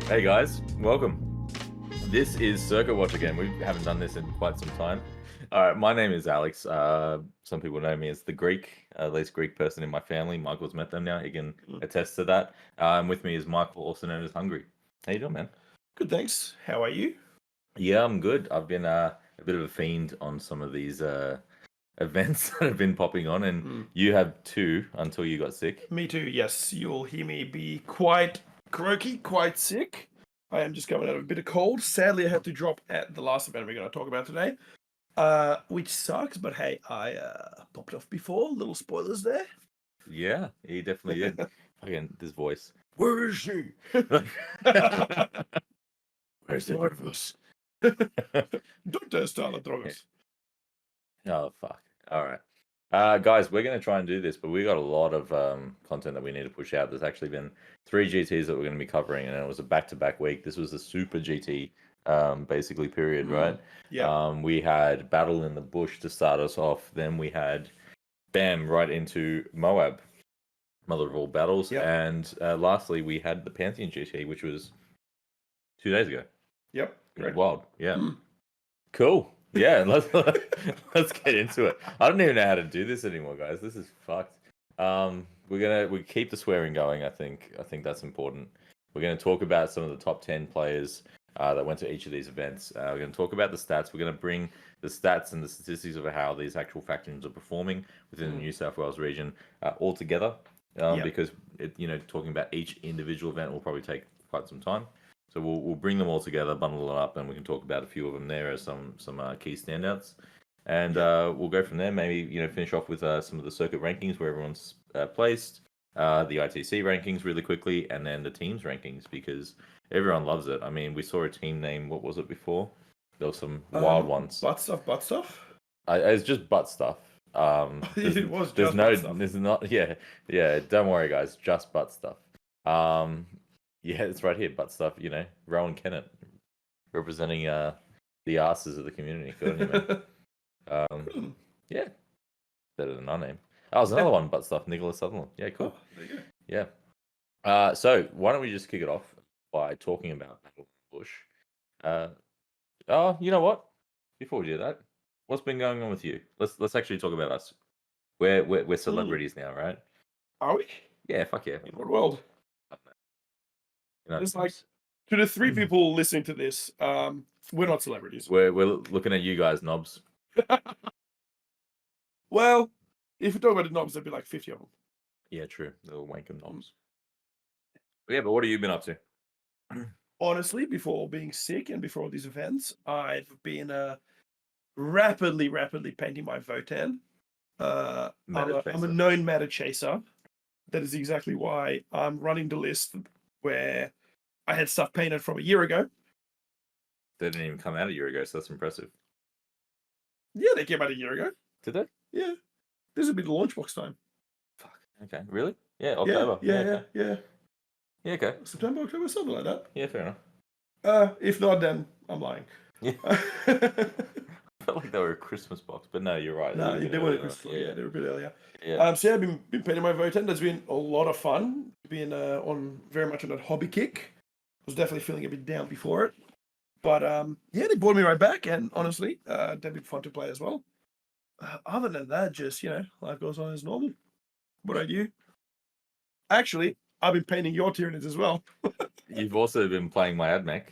Hey guys, welcome. This is Circuit Watch again. We haven't done this in quite some time. All right, my name is Alex. Some people know me as the Greek, least Greek person in my family. Michael's met them now. He can attest to that. With me is Michael, also known as Hungry. How you doing, man? Good, thanks. How are you? Yeah, I'm good. I've been a bit of a fiend on some of these events that have been popping on, and you have two until you got sick. Me too, yes. You'll hear me be quite croaky, quite sick. I am just coming out of a bit of cold. Sadly, I had to drop at the last event we're going to talk about today, which sucks, but hey, I popped off before. Little spoilers there. Yeah, he definitely did. Again, this voice. Where is she? Where's the Nervous. Don't start the drugs. Oh, fuck. All right. Guys, we're going to try and do this, but we got a lot of content that we need to push out. There's actually been 3 GTs that we're going to be covering, and it was a back-to-back week. This was a super GT, basically, period, right? Yeah. We had Battle in the Bush to start us off. Then we had, bam, right into MOAB, Mother of All Battles. Yep. And lastly, we had the Pantheon GT, which was 2 days ago. Yep. Great. Wild. Yeah. Cool. Yeah, let's get into it. I don't even know how to do this anymore, guys. This is fucked. We keep the swearing going. I think that's important. We're gonna talk about some of the top 10 players that went to each of these events. We're gonna talk about the stats. We're gonna bring the stats and the statistics of how these actual factions are performing within the New South Wales region all together. Because talking about each individual event will probably take quite some time. So we'll bring them all together, bundle it up, and we can talk about a few of them there as some key standouts, and we'll go from there. Maybe finish off with some of the circuit rankings where everyone's placed, the ITC rankings really quickly, and then the teams rankings because everyone loves it. I mean, we saw a team name. What was it before? There were some wild ones. Butt stuff. It's just butt stuff. It was there's just no, butt stuff. there's not. Yeah. Don't worry, guys. Just butt stuff. Yeah, it's right here, butt stuff. Rowan Kennett representing the asses of the community. Good on you, man. Yeah, better than our name. Oh, there's another one, butt stuff. Nicholas Sutherland. Yeah, cool. Oh, there you go. Yeah. So why don't we just kick it off by talking about Battle of the Bush? Oh, you know what? Before we do that, what's been going on with you? Let's actually talk about us. We're celebrities now, right? Are we? Yeah, fuck yeah. In what world? It's like to the 3 people listening to this, we're not celebrities. We're looking at you guys, knobs. Well, if you talk about the knobs, there'd be like 50 of them. Yeah, true. Little wanker knobs. Yeah, but what have you been up to? Honestly, before being sick and before these events, I've been rapidly painting my Votan. I'm a known matter chaser. That is exactly why I'm running the list where I had stuff painted from a year ago. They didn't even come out a year ago, so that's impressive. Yeah, they came out a year ago. Did they? Yeah. This would be the launch box time. Fuck. Okay. Really? Yeah, October. Yeah. Yeah, okay. September, October, something like that. Yeah, fair enough. If not, then I'm lying. Yeah. I felt like they were a Christmas box, but no, you're right. No, they weren't a Christmas. Yeah, they were a bit earlier. Yeah. So yeah, I've been painting my Votan. That's been a lot of fun. Been on very much on that hobby kick. Was definitely feeling a bit down before it. But yeah, they brought me right back, and honestly, they've been fun to play as well. Other than that, just life goes on as normal. What about you? Actually, I've been painting your Tyranids as well. You've also been playing my AdMech.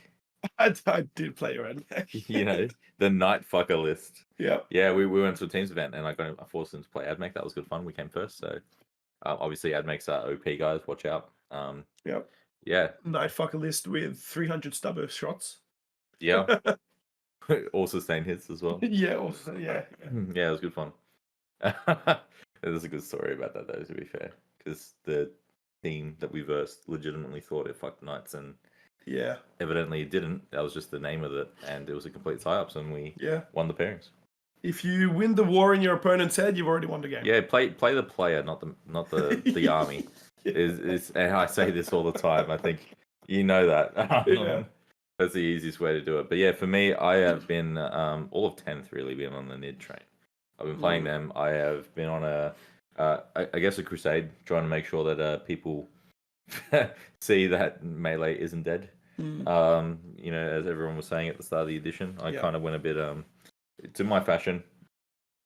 I did play your AdMech. The night fucker list. Yeah. Yeah, we went to a teams event, and I forced them to play AdMech. That was good fun. We came first, so obviously AdMech's are OP, guys. Watch out. Yep. Yeah. Night fucker list with 300 stubber shots. Yeah. All sustained hits as well. Yeah, also, yeah. Yeah, it was good fun. There's a good story about that, though, to be fair. Because the team that we versed legitimately thought it fucked Knights, and evidently it didn't. That was just the name of it, and it was a complete tie-ups, and we won the pairings. If you win the war in your opponent's head, you've already won the game. Yeah, play the player, not the army. And I say this all the time. I think you know that. That's the easiest way to do it. But yeah, for me, I have been all of 10th really been on the NID train. I've been playing them. I have been on I guess a crusade, trying to make sure that people see that melee isn't dead. You know, as everyone was saying at the start of the edition, I Yeah. kind of went a bit to my fashion,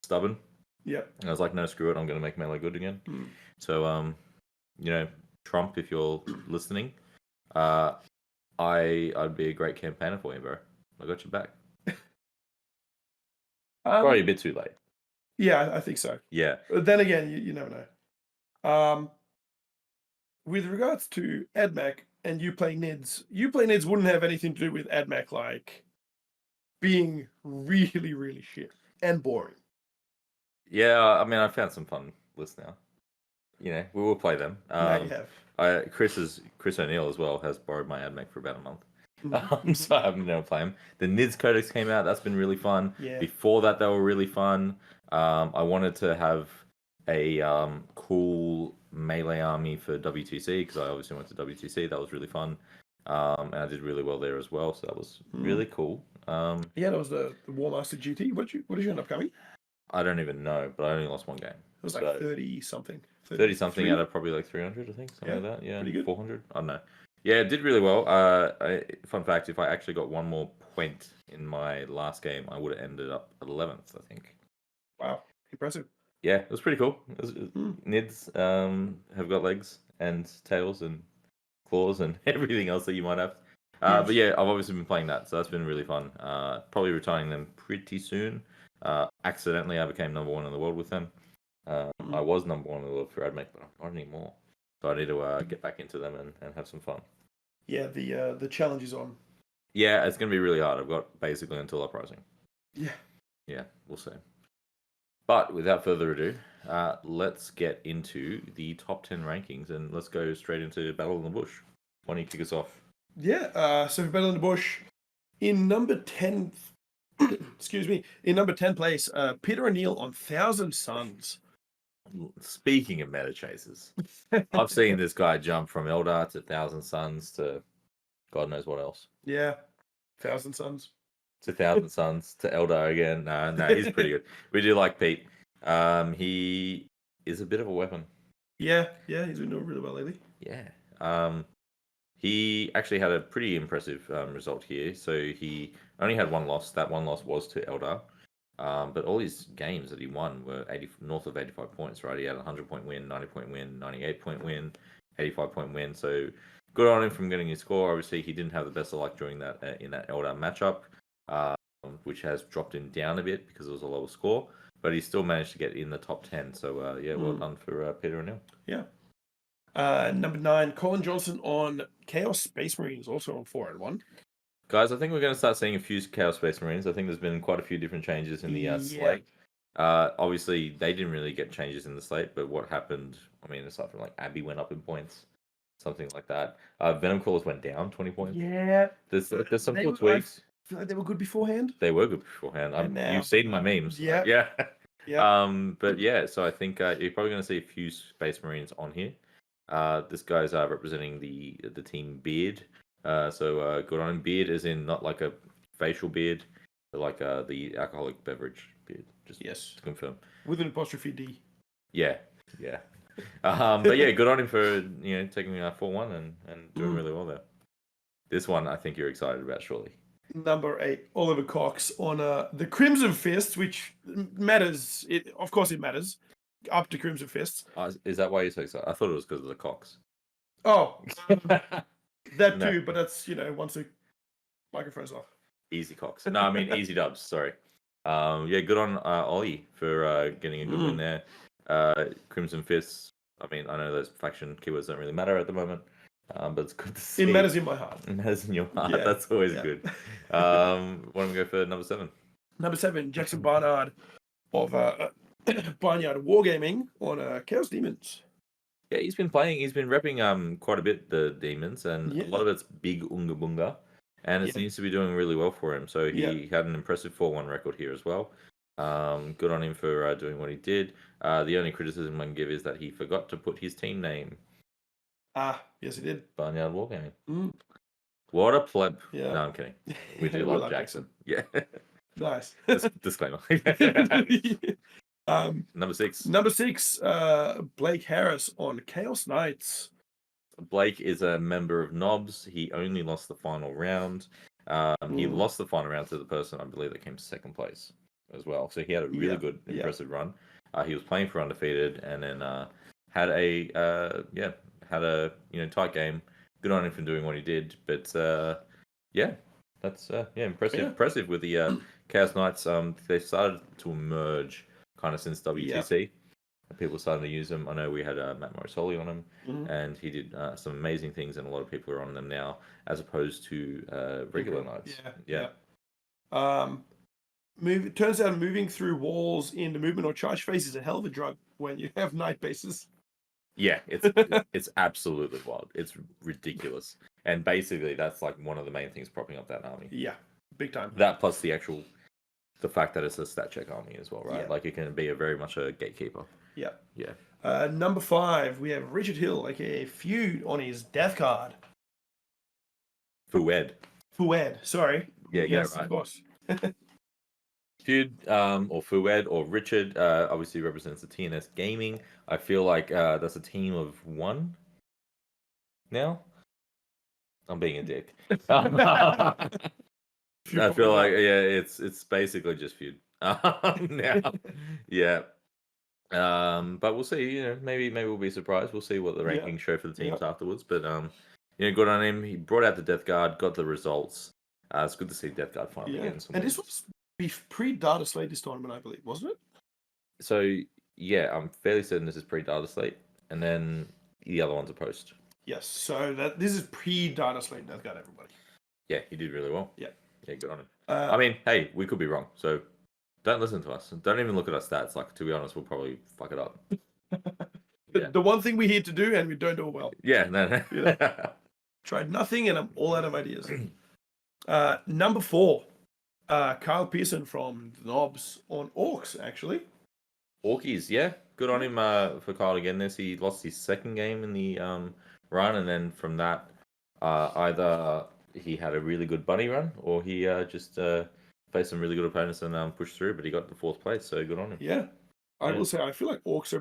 stubborn. Yeah. And I was like, no, screw it, I'm going to make melee good again. Mm. So, you know, Trump, if you're listening, I'd be a great campaigner for you, bro. I got your back. Probably a bit too late. Yeah, I think so. Yeah. But then again, you never know. With regards to AdMac and you playing Nids wouldn't have anything to do with AdMac like being really, really shit and boring. Yeah, I mean, I found some fun lists now. You know, we will play them. Now you have. Chris O'Neill as well has borrowed my AdMac for about a month. Mhm. So I haven't been able to play them. The Nids Codex came out. That's been really fun. Yeah. Before that, they were really fun. I wanted to have a cool melee army for WTC because I obviously went to WTC. That was really fun. And I did really well there as well. So that was really cool. Yeah, that was the War Master GT. What did you end up coming? I don't even know, but I only lost one game. It was like 30 something. 30 something out of probably like 300, I think, something like that. Yeah, pretty good. 400. I don't know. Yeah, it did really well. Fun fact: if I actually got one more point in my last game, I would have ended up at 11th, I think. Wow, impressive. Yeah, it was pretty cool. Nids have got legs and tails and claws and everything else that you might have. But yeah, I've obviously been playing that, so that's been really fun. Probably retiring them pretty soon. Accidentally, I became number 1 in the world with them. I was number 1 in the world for AdMac, but I'm not anymore. So I need to get back into them and have some fun. Yeah, the challenge is on. Yeah, it's going to be really hard. I've got basically until Uprising. Yeah. Yeah, we'll see. But without further ado, let's get into the top 10 rankings and let's go straight into Battle in the Bush. Why don't you kick us off? Yeah, so for Battle in the Bush, in number 10, excuse me, in number 10 place, Peter O'Neill on 1,000 Suns. Speaking of meta chasers, I've seen this guy jump from Eldar to 1,000 Suns to God knows what else. Yeah, 1,000 Suns. To 1,000 Suns to Eldar again. No, he's pretty good. We do like Pete. He is a bit of a weapon. Yeah, he's been doing really well lately. Yeah. He actually had a pretty impressive result here. So he only had one loss. That one loss was to Eldar. But all his games that he won were north of 85 points, right? He had a 100-point win, 90-point win, 98-point win, 85-point win. So good on him from getting his score. Obviously, he didn't have the best of luck during that in that Eldar matchup, which has dropped him down a bit because it was a lower score. But he still managed to get in the top 10. So yeah, well done for Peter O'Neill. Yeah. Number 9, Colin Johnson on Chaos Space Marines, also on 4-1. Guys, I think we're going to start seeing a few Chaos Space Marines. I think there's been quite a few different changes in the slate. Obviously, they didn't really get changes in the slate, but what happened, I mean, aside from like Abby went up in points, something like that. Venom Claws went down 20 points. Yeah. There's some cool tweaks. I feel like they were good beforehand. They were good beforehand. You've seen my memes. Yeah. But yeah, so I think you're probably going to see a few Space Marines on here. This guy's representing the team Beard. So good on him. Beard is in not like a facial beard, but like the alcoholic beverage beard. Just to confirm. With an apostrophe D. Yeah. But yeah, good on him for taking 4-1 and doing really well there. This one I think you're excited about, surely. Number 8, Oliver Cox on the Crimson Fists, which matters. Of course it matters. Up to Crimson Fists. Is that why you're so excited? I thought it was because of the Cox. Oh. That too, but that's, once the microphone's off. Easy Cox. No, I mean easy dubs, sorry. Yeah, good on Ollie for getting a good win there. Crimson Fists, I mean, I know those faction keywords don't really matter at the moment, but it's good to see. It matters in my heart. It matters in your heart. Yeah. That's always good. Why don't we go for number 7? Number 7, Jackson Barnard of Barnyard Wargaming on Chaos Demons. Yeah, he's been repping quite a bit the Demons, and a lot of it's big Unga Bunga, and it seems to be doing really well for him. So he had an impressive 4-1 record here as well. Good on him for doing what he did. The only criticism I can give is that he forgot to put his team name. Yes, he did. Barnyard Wargaming. What a pleb. Yeah. No, I'm kidding. We do love Jackson. Yeah. Nice. Disclaimer. Number 6. Number 6, Blake Harris on Chaos Knights. Blake is a member of Knobs. He only lost the final round. He lost the final round to the person I believe that came second place as well. So he had a really good, impressive run. He was playing for undefeated, and then had a tight game. Good on him for doing what he did. But that's impressive with the Chaos Knights. They started to emerge kind of since WTC. People started to use them. I know we had Matt Morrisoli on them, and he did some amazing things, and a lot of people are on them now, as opposed to regular Knights. It turns out moving through walls in the movement or charge phase is a hell of a drug when you have Knight bases. Yeah, it's absolutely wild. It's ridiculous. And basically, that's like one of the main things propping up that army. Yeah, big time. That plus the fact that it's a stat check army as well, right? Yeah. Like it can be very much a gatekeeper. Yeah. Yeah. Number 5, we have Richard Hill, aka Feud, on his death card. Fued, sorry. Yeah, yes, right. Of course. Feud, or Fued, or Richard, obviously represents the TNS Gaming. I feel like that's a team of one now. I'm being a dick. I feel like it's basically just Feud now. Yeah. But we'll see. Maybe we'll be surprised. We'll see what the rankings show for the teams afterwards. But good on him. He brought out the Death Guard, got the results. It's good to see Death Guard finally getting some. And this was pre-data slate this tournament, I believe, wasn't it? So yeah, I'm fairly certain this is pre-data slate, and then the other ones are post. Yes. So this is pre-data slate Death Guard, everybody. Yeah, he did really well. Yeah, good on him. I mean, hey, we could be wrong, so don't listen to us. Don't even look at our stats. Like, to be honest, we'll probably fuck it up. The one thing we here to do, and we don't do it well. Yeah, no. Tried nothing, and I'm all out of ideas. Number 4, Kyle Pearson from Knobs on Orcs, actually. Orkies, yeah. Good on him for Kyle again. He lost his second game in the run, and then from that, either he had a really good bunny run, or he just faced some really good opponents and pushed through, but he got the 4th place, so good on him. Yeah. I will say, I feel like Orcs are a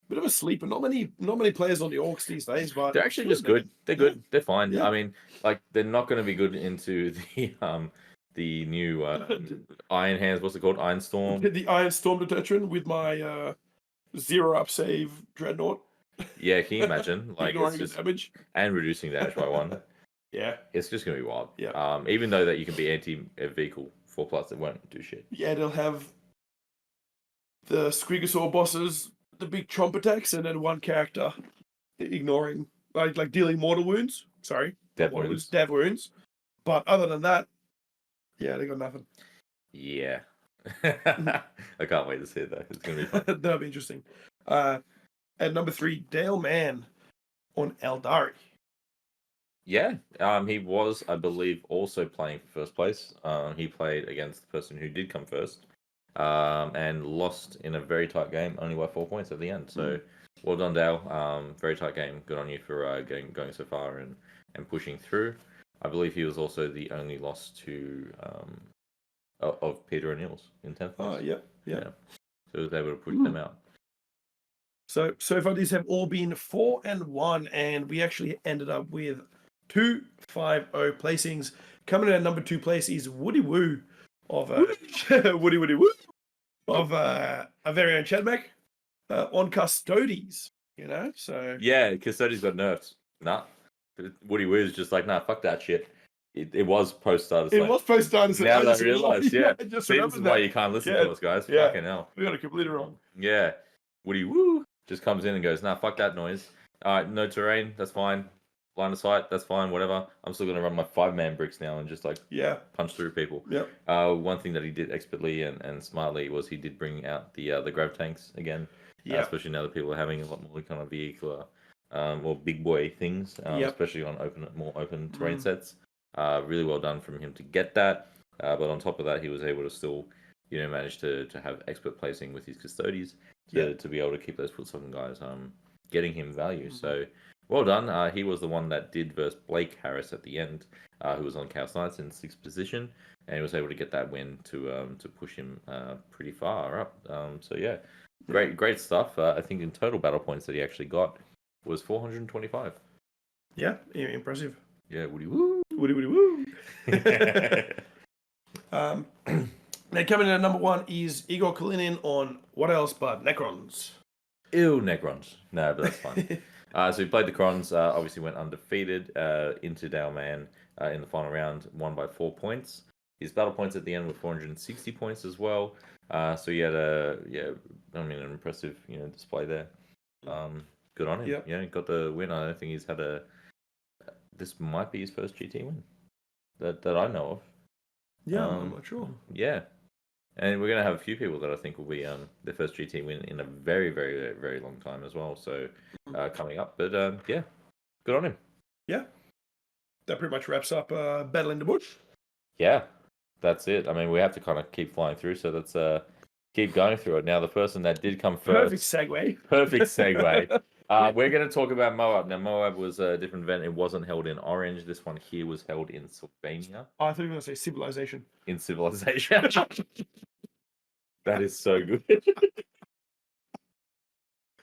bit of a sleeper. Not many players on the Orcs these days, but they're actually just good. They're good. They're fine. Yeah. I mean, like, they're not going to be good into the new Iron Hands. What's it called? Iron Storm. The Iron Storm Detection with my 0-up save Dreadnought. Yeah, can you imagine? Like, ignoring the damage and reducing damage by 1. Yeah, it's just gonna be wild. Yeah. Even though that you can be anti-vehicle 4+, it won't do shit. Yeah, they'll have the Squigosaur bosses, the big chomp attacks, and then one character ignoring, like dealing mortal wounds. Sorry, dev wounds. But other than that, yeah, they got nothing. Yeah. I can't wait to see it though. It's gonna be fun. That'll be interesting. At number 3, Dale Mann on Eldari. Yeah, he was, I believe, also playing for 1st place. He played against the person who did come first, and lost in a very tight game, only by 4 points at the end. So, well done, Dale. Very tight game. Good on you for going so far and pushing through. I believe he was also the only loss to of Peter O'Neill's in 10th place. Yeah. So he was able to push them out. So far these have all been 4-1, and we actually ended up with 2-5-0 placings. Coming in at number 2 place is Woody Woo of Woody Woo of our very own Chadmac on Custodes. So yeah, Custodes got nerfed. Nah, Woody Woo is just like, nah, fuck that shit. It was post-starter. It was post-starter. Now I realised, yeah. This is why you can't listen to us, guys. Yeah. Fucking hell. We got it completely wrong. Yeah. Woody Woo just comes in and goes, nah, fuck that noise. All right, no terrain, that's fine. Line of sight, that's fine, whatever. I'm still going to run my 5-man bricks now and just punch through people. Yep. One thing that he did expertly and smartly was he did bring out the grav tanks again. Yeah. Especially now that people are having a lot more kind of vehicular or big boy things, especially on more open terrain sets. Really well done from him to get that. But on top of that, he was able to still, manage to have expert placing with his Custodes to be able to keep those foot-sucking guys getting him value. So well done. He was the one that did versus Blake Harris at the end, who was on Chaos Knights in 6th position, and he was able to get that win to push him pretty far up. So yeah, great stuff. I think in total battle points that he actually got, was 425. Yeah, impressive. Yeah, woody woo. Woody woo. Now coming in at number 1 is Igor Kalinin on what else but Necrons. Ew, Necrons. No, but that's fine. So he played the Crons, obviously went undefeated into Dalman in the final round, won by 4 points. His battle points at the end were 460 points as well. So he had an impressive, display there. Good on him. Yep. Yeah, got the win. I don't think he's had this might be his first GT win that I know of. Yeah, I'm not sure. Yeah. And we're going to have a few people that I think will be their first GT win in a very, very, very long time as well. So coming up. But yeah, good on him. Yeah. That pretty much wraps up Battle in the Bush. Yeah, that's it. I mean, we have to kind of keep flying through. So let's keep going through it. Now, the person that did come first. Perfect segue. We're going to talk about MOAB. Now, MOAB was a different event. It wasn't held in Orange. This one here was held in Sylvania. Oh, I thought you were going to say Civilization. In Civilization. That is so good.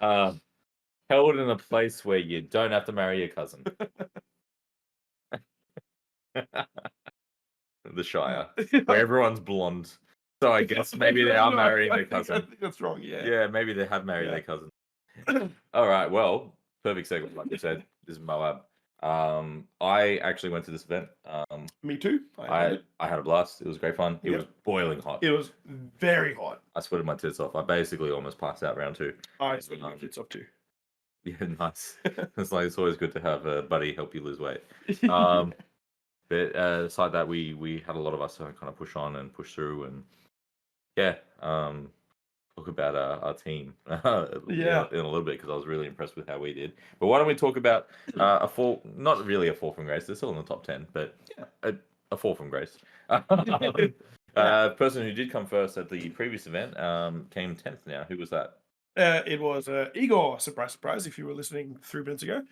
Held in a place where you don't have to marry your cousin. The Shire, where everyone's blonde. So I guess maybe they are marrying their cousin. I think that's wrong, yeah. Yeah, maybe they have married their cousin. All right, well, perfect segue, like you said. This is MOAB. I actually went to this event. Me too. I had a blast. It was great fun. It was boiling hot. It was very hot. I sweated my tits off. I basically almost passed out round 2. I sweated my tits off too. Yeah, nice. It's always good to have a buddy help you lose weight. But aside that, we had a lot of us kind of push on and push through, and talk about our team in a little bit, because I was really impressed with how we did. But why don't we talk about not really a fall from grace, they're still in the top 10, but a fall from grace. Person who did come first at the previous event came 10th now. Who was that? It was Igor, surprise, if you were listening 3 minutes ago.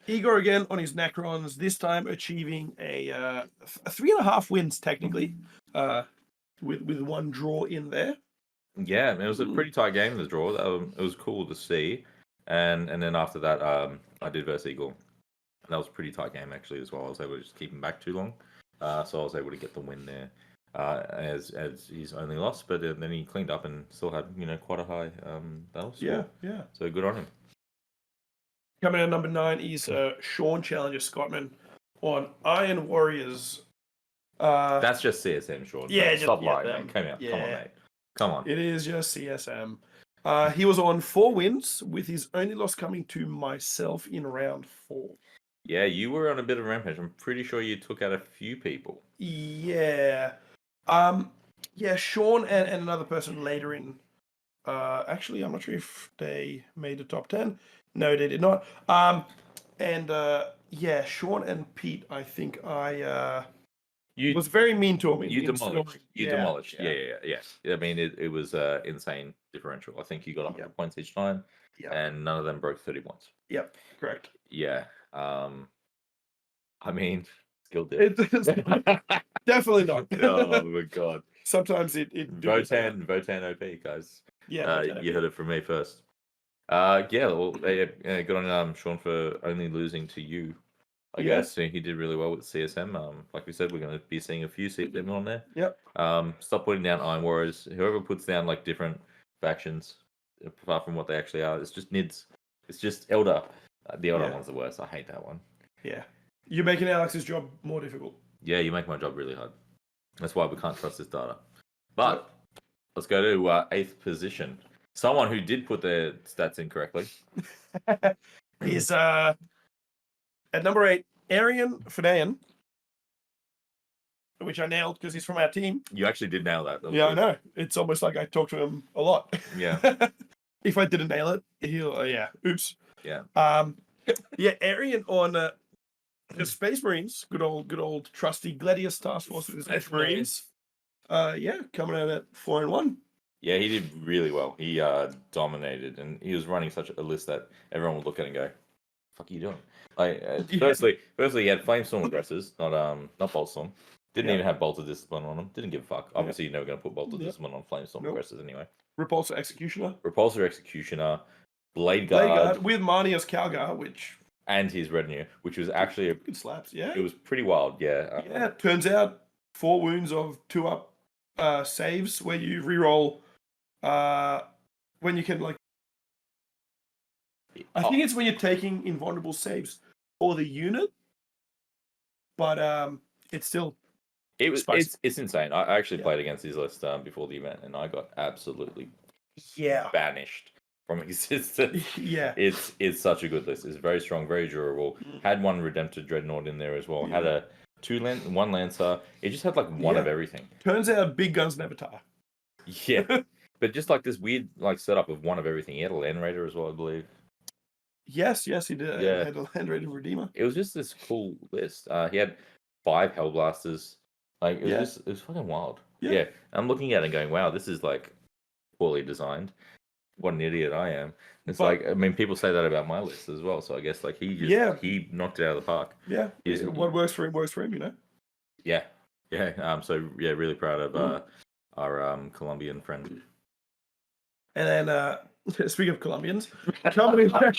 Igor again on his Necrons, this time achieving a 3.5 wins technically, with 1 draw in there. Yeah, it was a pretty tight game, the draw. It was cool to see. And then after that, I did versus Eagle. And that was a pretty tight game, actually, as well. I was able to just keep him back too long. So I was able to get the win there, as he's only lost. But then he cleaned up and still had, quite a high battle score. Yeah. So good on him. Coming in at number 9 is Sean Challenger Scottman on Iron Warriors. That's just CSM, Sean. Yeah, stop lying, them. mate. Come on, mate. Come on. It is just CSM. He was on 4 wins, with his only loss coming to myself in round 4. Yeah, you were on a bit of a rampage. I'm pretty sure you took out a few people. Yeah. Sean and another person later in. Actually, I'm not sure if they made the top 10. No, they did not. Sean and Pete, I think you was very mean to me. You demolished. Demolished. Yeah. I mean, it was insane differential. I think you got 100 points each time, and none of them broke 30 points. Yep, correct. Yeah. I mean, skill dip. Definitely not. Oh my god. Sometimes it Votan OP, guys. Yeah. You heard it from me first. Good on Sean for only losing to you. I guess so he did really well with CSM. Like we said, we're going to be seeing a few CSM on there. Yep. Stop putting down Iron Warriors. Whoever puts down different factions, apart from what they actually are, it's just NIDS. It's just Elder. The Elder one's the worst. I hate that one. Yeah. You're making Alex's job more difficult. Yeah, you make my job really hard. That's why we can't trust this data. But let's go to 8th position. Someone who did put their stats in correctly. Is at number 8, Arian Fadayan, which I nailed because he's from our team. You actually did nail that. Yeah, I know. It's almost like I talk to him a lot. Yeah. If I didn't nail it, he'll oops. Yeah. Arian on the Space Marines, good old trusty Gladius task force with the Space Marines. Coming out at 4-1. Yeah, he did really well. He dominated, and he was running such a list that everyone would look at it and go, "Fuck, are you doing?" Firstly, he had Flamestorm aggressors, not Boltstorm. Didn't even have Bolter Discipline on them. Didn't give a fuck. Obviously, you're never going to put Bolter Discipline on Flamestorm aggressors anyway. Repulsor Executioner. Blade Blade Guard, Guard with Marnie as Calgar, which and his retinue, which was actually good slaps. Yeah. it was pretty wild. Yeah. Yeah. Turns out 4 wounds of 2 up saves where you reroll when you can like. I think it's when you're taking invulnerable saves for the unit, but it's still spicy. It's insane. I actually Yeah. played against his list before the event, and I got absolutely banished from existence. Yeah. It's such a good list. It's very strong, very durable. Had one Redempted Dreadnought in there as well. Had a one Lancer. It just had like one of everything. Turns out big guns never tire. Yeah, but just like this weird like setup of one of everything. He had a Land Raider as well, I believe. Yes, he did. Yeah. Had a Land Raider Redeemer. It was just this cool list. He had 5 Hellblasters. Like it was it was fucking wild. Yeah. I'm looking at it and going, wow, this is like poorly designed. What an idiot I am. It's like, I mean, people say that about my list as well. So I guess like he knocked it out of the park. Yeah. What works for him, you know? Yeah. Yeah. So yeah, really proud of our Colombian friend. And then speaking of Colombians, coming in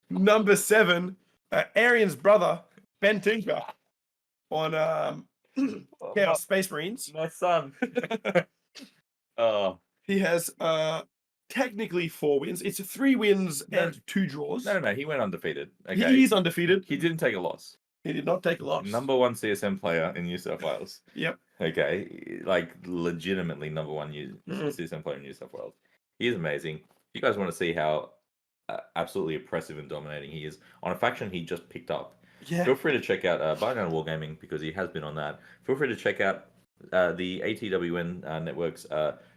number 7, Arian's brother, Ben Tinker, on Chaos Space Marines. My son. Oh. He has technically 4 wins. It's 3 wins and 2 draws. No. He went undefeated. Okay. He's undefeated. He didn't take a loss. He did not take a loss. Number 1 CSM player in New South Wales. Yep. Okay. Like legitimately number 1 CSM player in New South Wales. He is amazing. If you guys want to see how absolutely oppressive and dominating he is on a faction he just picked up, feel free to check out Binary Wargaming, because he has been on that. Feel free to check out the ATWN Network's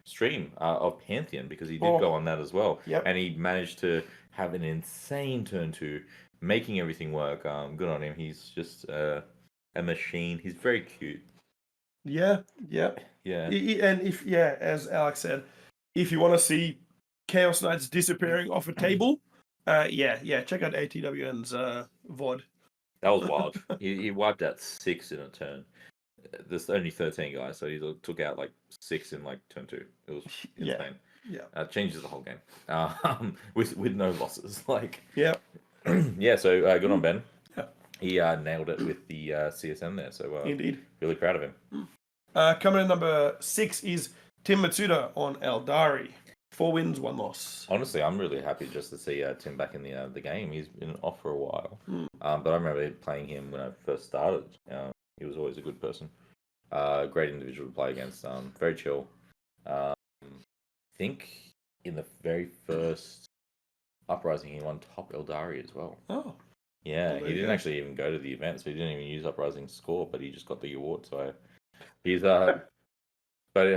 stream of Pantheon, because he did go on that as well. Yep. And he managed to have an insane turn 2, making everything work. Good on him. He's just a machine. He's very cute. Yeah. And if as Alex said, if you want to see Chaos Knights disappearing off a table, check out ATWN's VOD. That was wild. he wiped out 6 in a turn. There's only 13 guys, so he took out like 6 in like turn 2. It was insane. Yeah. Changes the whole game. With no losses. Like. Yeah. Yeah. So good on Ben. Yeah. He nailed it with the CSM there. So indeed, really proud of him. Coming in number 6 is Tim Matsuda on Eldari. 4 wins, 1 loss. Honestly, I'm really happy just to see Tim back in the game. He's been off for a while, but I remember playing him when I first started. He was always a good person, great individual to play against. Very chill. I think in the very first Uprising, he won top Eldari as well. Oh, yeah, he didn't actually even go to the event, so he didn't even use Uprising's score, but he just got the award. So he's but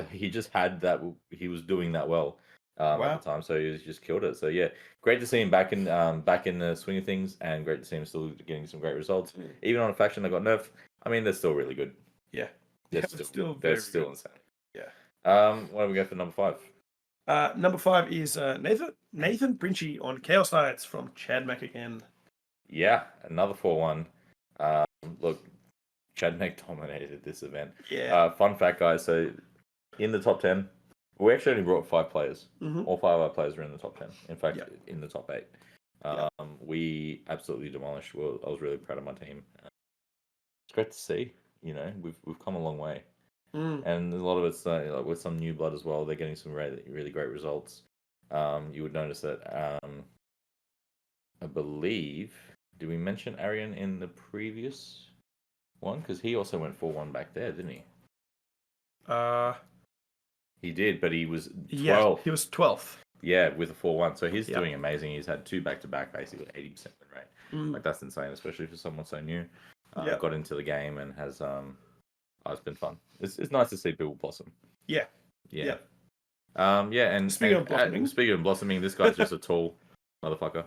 he just had that. He was doing that well. At the time, so he just killed it. So yeah, great to see him back in the swing of things, and great to see him still getting some great results. Even on a faction that got nerfed, I mean, they're still really good. Yeah, they're still insane. Yeah. Why don't we go for number 5? Number 5 is Nathan Princhy on Chaos Knights from Chad Mack again. Yeah, another 4-1. Look, Chad Mack dominated this event. Yeah. Fun fact, guys. So in the top 10. We actually only brought 5 players. All 5 of our players were in the top 10. In fact, in the top 8. We absolutely demolished. Well, I was really proud of my team. It's great to see. You know, we've come a long way, and a lot of it's like with some new blood as well. They're getting some really great results. You would notice that. I believe. Did we mention Arian in the previous one? Because he also went 4-1 back there, didn't he? He did, but he was 12th. Yeah, he was 12th. Yeah, with a 4-1. So he's doing amazing. He's had 2 back-to-back, basically 80% win rate. Like, that's insane, especially for someone so new. Got into the game and has... it's been fun. It's nice to see people blossom. Yeah. And speaking of blossoming, this guy's just a tall motherfucker.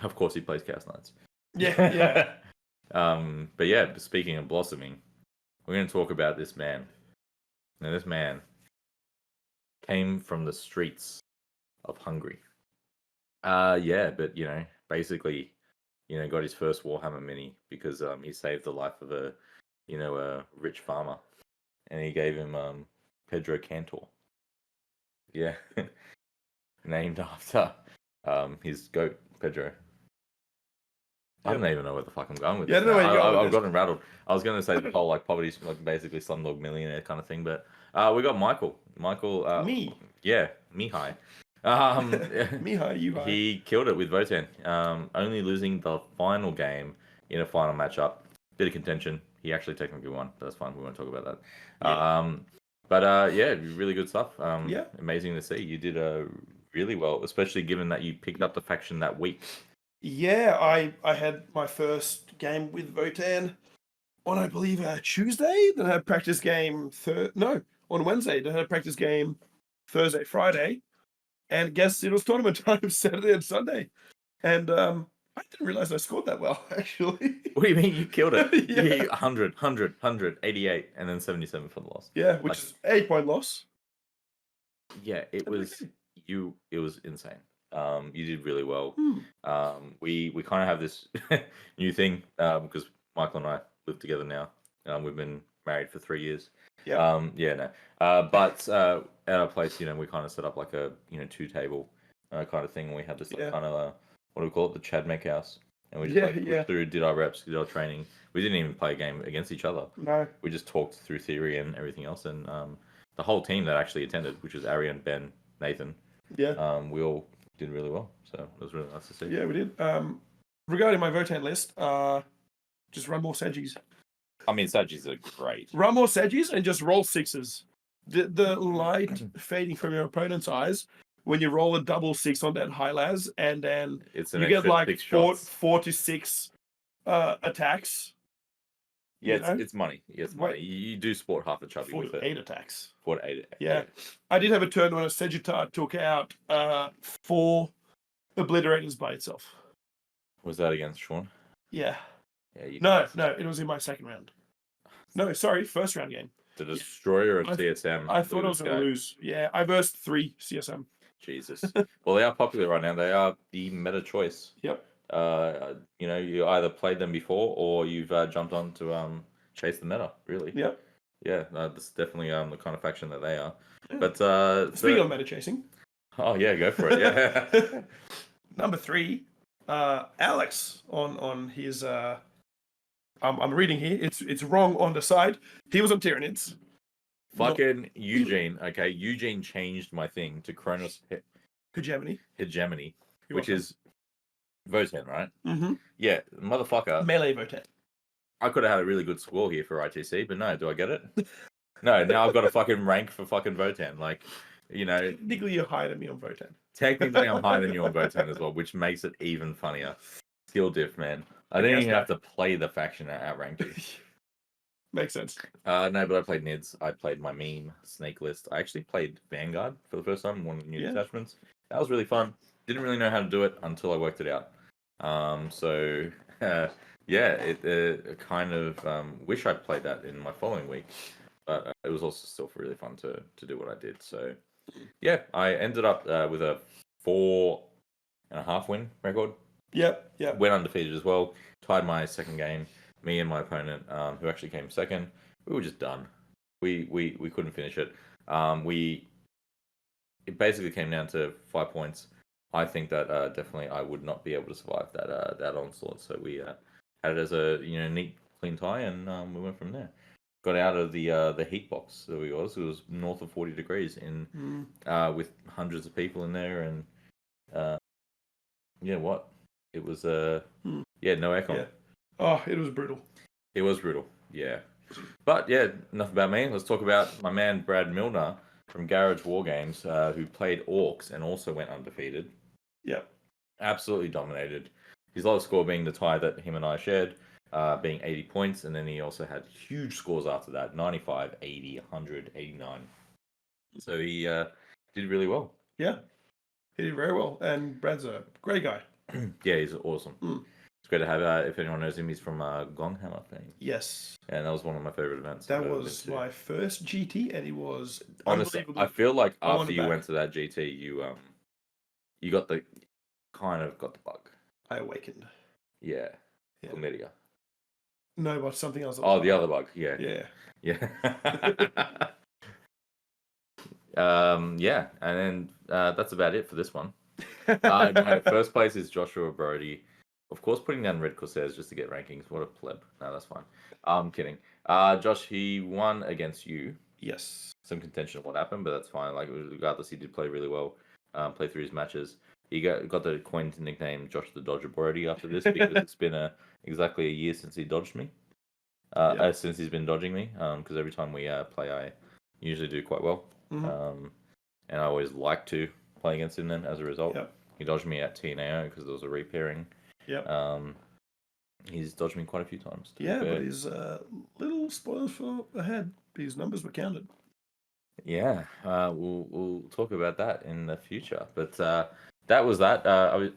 Of course he plays Chaos Knights. Yeah. But yeah, speaking of blossoming, we're going to talk about this man. Now, this man came from the streets of Hungary. But, basically, got his first Warhammer Mini because he saved the life of a rich farmer. And he gave him Pedro Cantor. Yeah. Named after his goat, Pedro. I don't even know where the fuck I'm going with Yeah, I this. don't know where you're going with I've this. gotten rattled. I was going to say the whole like poverty, like basically Slumdog Millionaire kind of thing, but we got Michael. Michael, Me. yeah, Mihai. Me high, you high. He killed it with Votan. Only losing the final game in a final matchup. Bit of contention. He actually technically won. That's fine. We won't talk about that. Yeah. But yeah, really good stuff. Yeah. Amazing to see. You did really well, especially given that you picked up the faction that week. Yeah, I had my first game with Votan on, I believe, Tuesday. Then I had a practice game on Wednesday. Then I had a practice game Thursday, Friday. And guess it was tournament time Saturday and Sunday. And I didn't realize I scored that well, actually. What do you mean you killed it? Yeah. You 100, 88, and then 77 for the loss. Yeah, which is 8-point loss. Yeah, it was it was insane. You did really well. We kind of have this new thing because Michael and I live together now. We've been married for 3 years. Yeah. Yeah, no. But at our place, we kind of set up like a 2-table kind of thing. And we had this like, kind of what do we call it, the Chad Mech house, and we just pushed through, did our reps, did our training. We didn't even play a game against each other. No. We just talked through theory and everything else, and the whole team that actually attended, which was Arian, Ben, Nathan. Yeah. We all did really well, so it was really nice to see. Yeah, we did. Regarding my Votan list, just run more Sedgies. I mean, Sagis are great. Run more Sedgies and just roll sixes. The light fading from your opponent's eyes when you roll a double 6 on that high las, and then you get like 4 to 6 attacks. Yeah, it's money. It's money. You do sport half a chubby with it. 8 attacks. 4 to 8. Yeah. I did have a turn when a Segitar took out 4 obliterators by itself. Was that against Sean? Yeah. Yeah. No, it was in my second round. No, sorry, first round game. The Destroyer of CSM. I thought I was going to lose. Yeah, I versed 3 CSM. Jesus. Well, they are popular right now. They are the meta choice. Yep. You either played them before or you've jumped on to chase the meta, really. Yep. Yeah, that's definitely the kind of faction that they are. Yeah. But speaking of meta chasing. Oh yeah, go for it. Yeah. Number 3, Alex on his I'm reading here. It's wrong on the side. He was on Tyranids. Fucking Eugene. Okay, Eugene changed my thing to Kronos Hegemony, which is Votan, right? Mm-hmm. Yeah, motherfucker. Melee Votan. I could have had a really good score here for ITC, but no, do I get it? No, now I've got a fucking rank for fucking Votan. Like, Technically, you're higher than me on Votan. Technically, I'm higher than you on Votan as well, which makes it even funnier. Skill diff, man. I didn't even have to play the faction at outrank you. Makes sense. No, but I played Nids. I played my meme, Snake List. I actually played Vanguard for the first time, one of the new detachments. That was really fun. Didn't really know how to do it until I worked it out. It kind of wish I'd played that in my following week. But it was also still really fun to do what I did. So, yeah, I ended up with a 4.5 win record. Yep. Went undefeated as well. Tied my second game. Me and my opponent, who actually came second, we were just done. We couldn't finish it. It basically came down to 5 points. I think that definitely I would not be able to survive that onslaught. So we had it as a neat clean tie, and we went from there. Got out of the heat box that we was. It was north of 40 degrees with hundreds of people in there, and it was no aircon. Yeah. Oh, it was brutal. It was brutal, yeah. But yeah, enough about me. Let's talk about my man Brad Milner from Garage War Games, who played Orcs and also went undefeated. Yep. Absolutely dominated. His lowest score being the tie that him and I shared, being 80 points, and then he also had huge scores after that, 95, 80, 100, 89. So he did really well. Yeah, he did very well, and Brad's a great guy. Yeah, he's awesome. It's great to have, if anyone knows him, he's from Gonghammer fame. Yes. And that was one of my favorite events. That was my first GT, and he was honestly, I feel like after you went to that GT, you got the bug. I awakened. Yeah. Chlamydia. No, but something else. Oh, the other bug. Yeah. Yeah. Yeah. Yeah, and then that's about it for this one. My first place is Joshua Brody. Of course, putting down Red Corsairs just to get rankings. What a pleb. No, that's fine. I'm kidding. Josh, he won against you. Yes. Some contention of what happened, but that's fine. Like, regardless, he did play really well. Play through his matches. He got the coined nickname Josh the Dodger Brody after this because it's been exactly a year since he dodged me. Since he's been dodging me. Because every time we play, I usually do quite well. And I always like to play against him then as a result. He dodged me at TNAO because there was a repairing. He's dodged me quite a few times. But he's little spoilers for ahead. His numbers were counted. Yeah, we'll talk about that in the future. But that was that.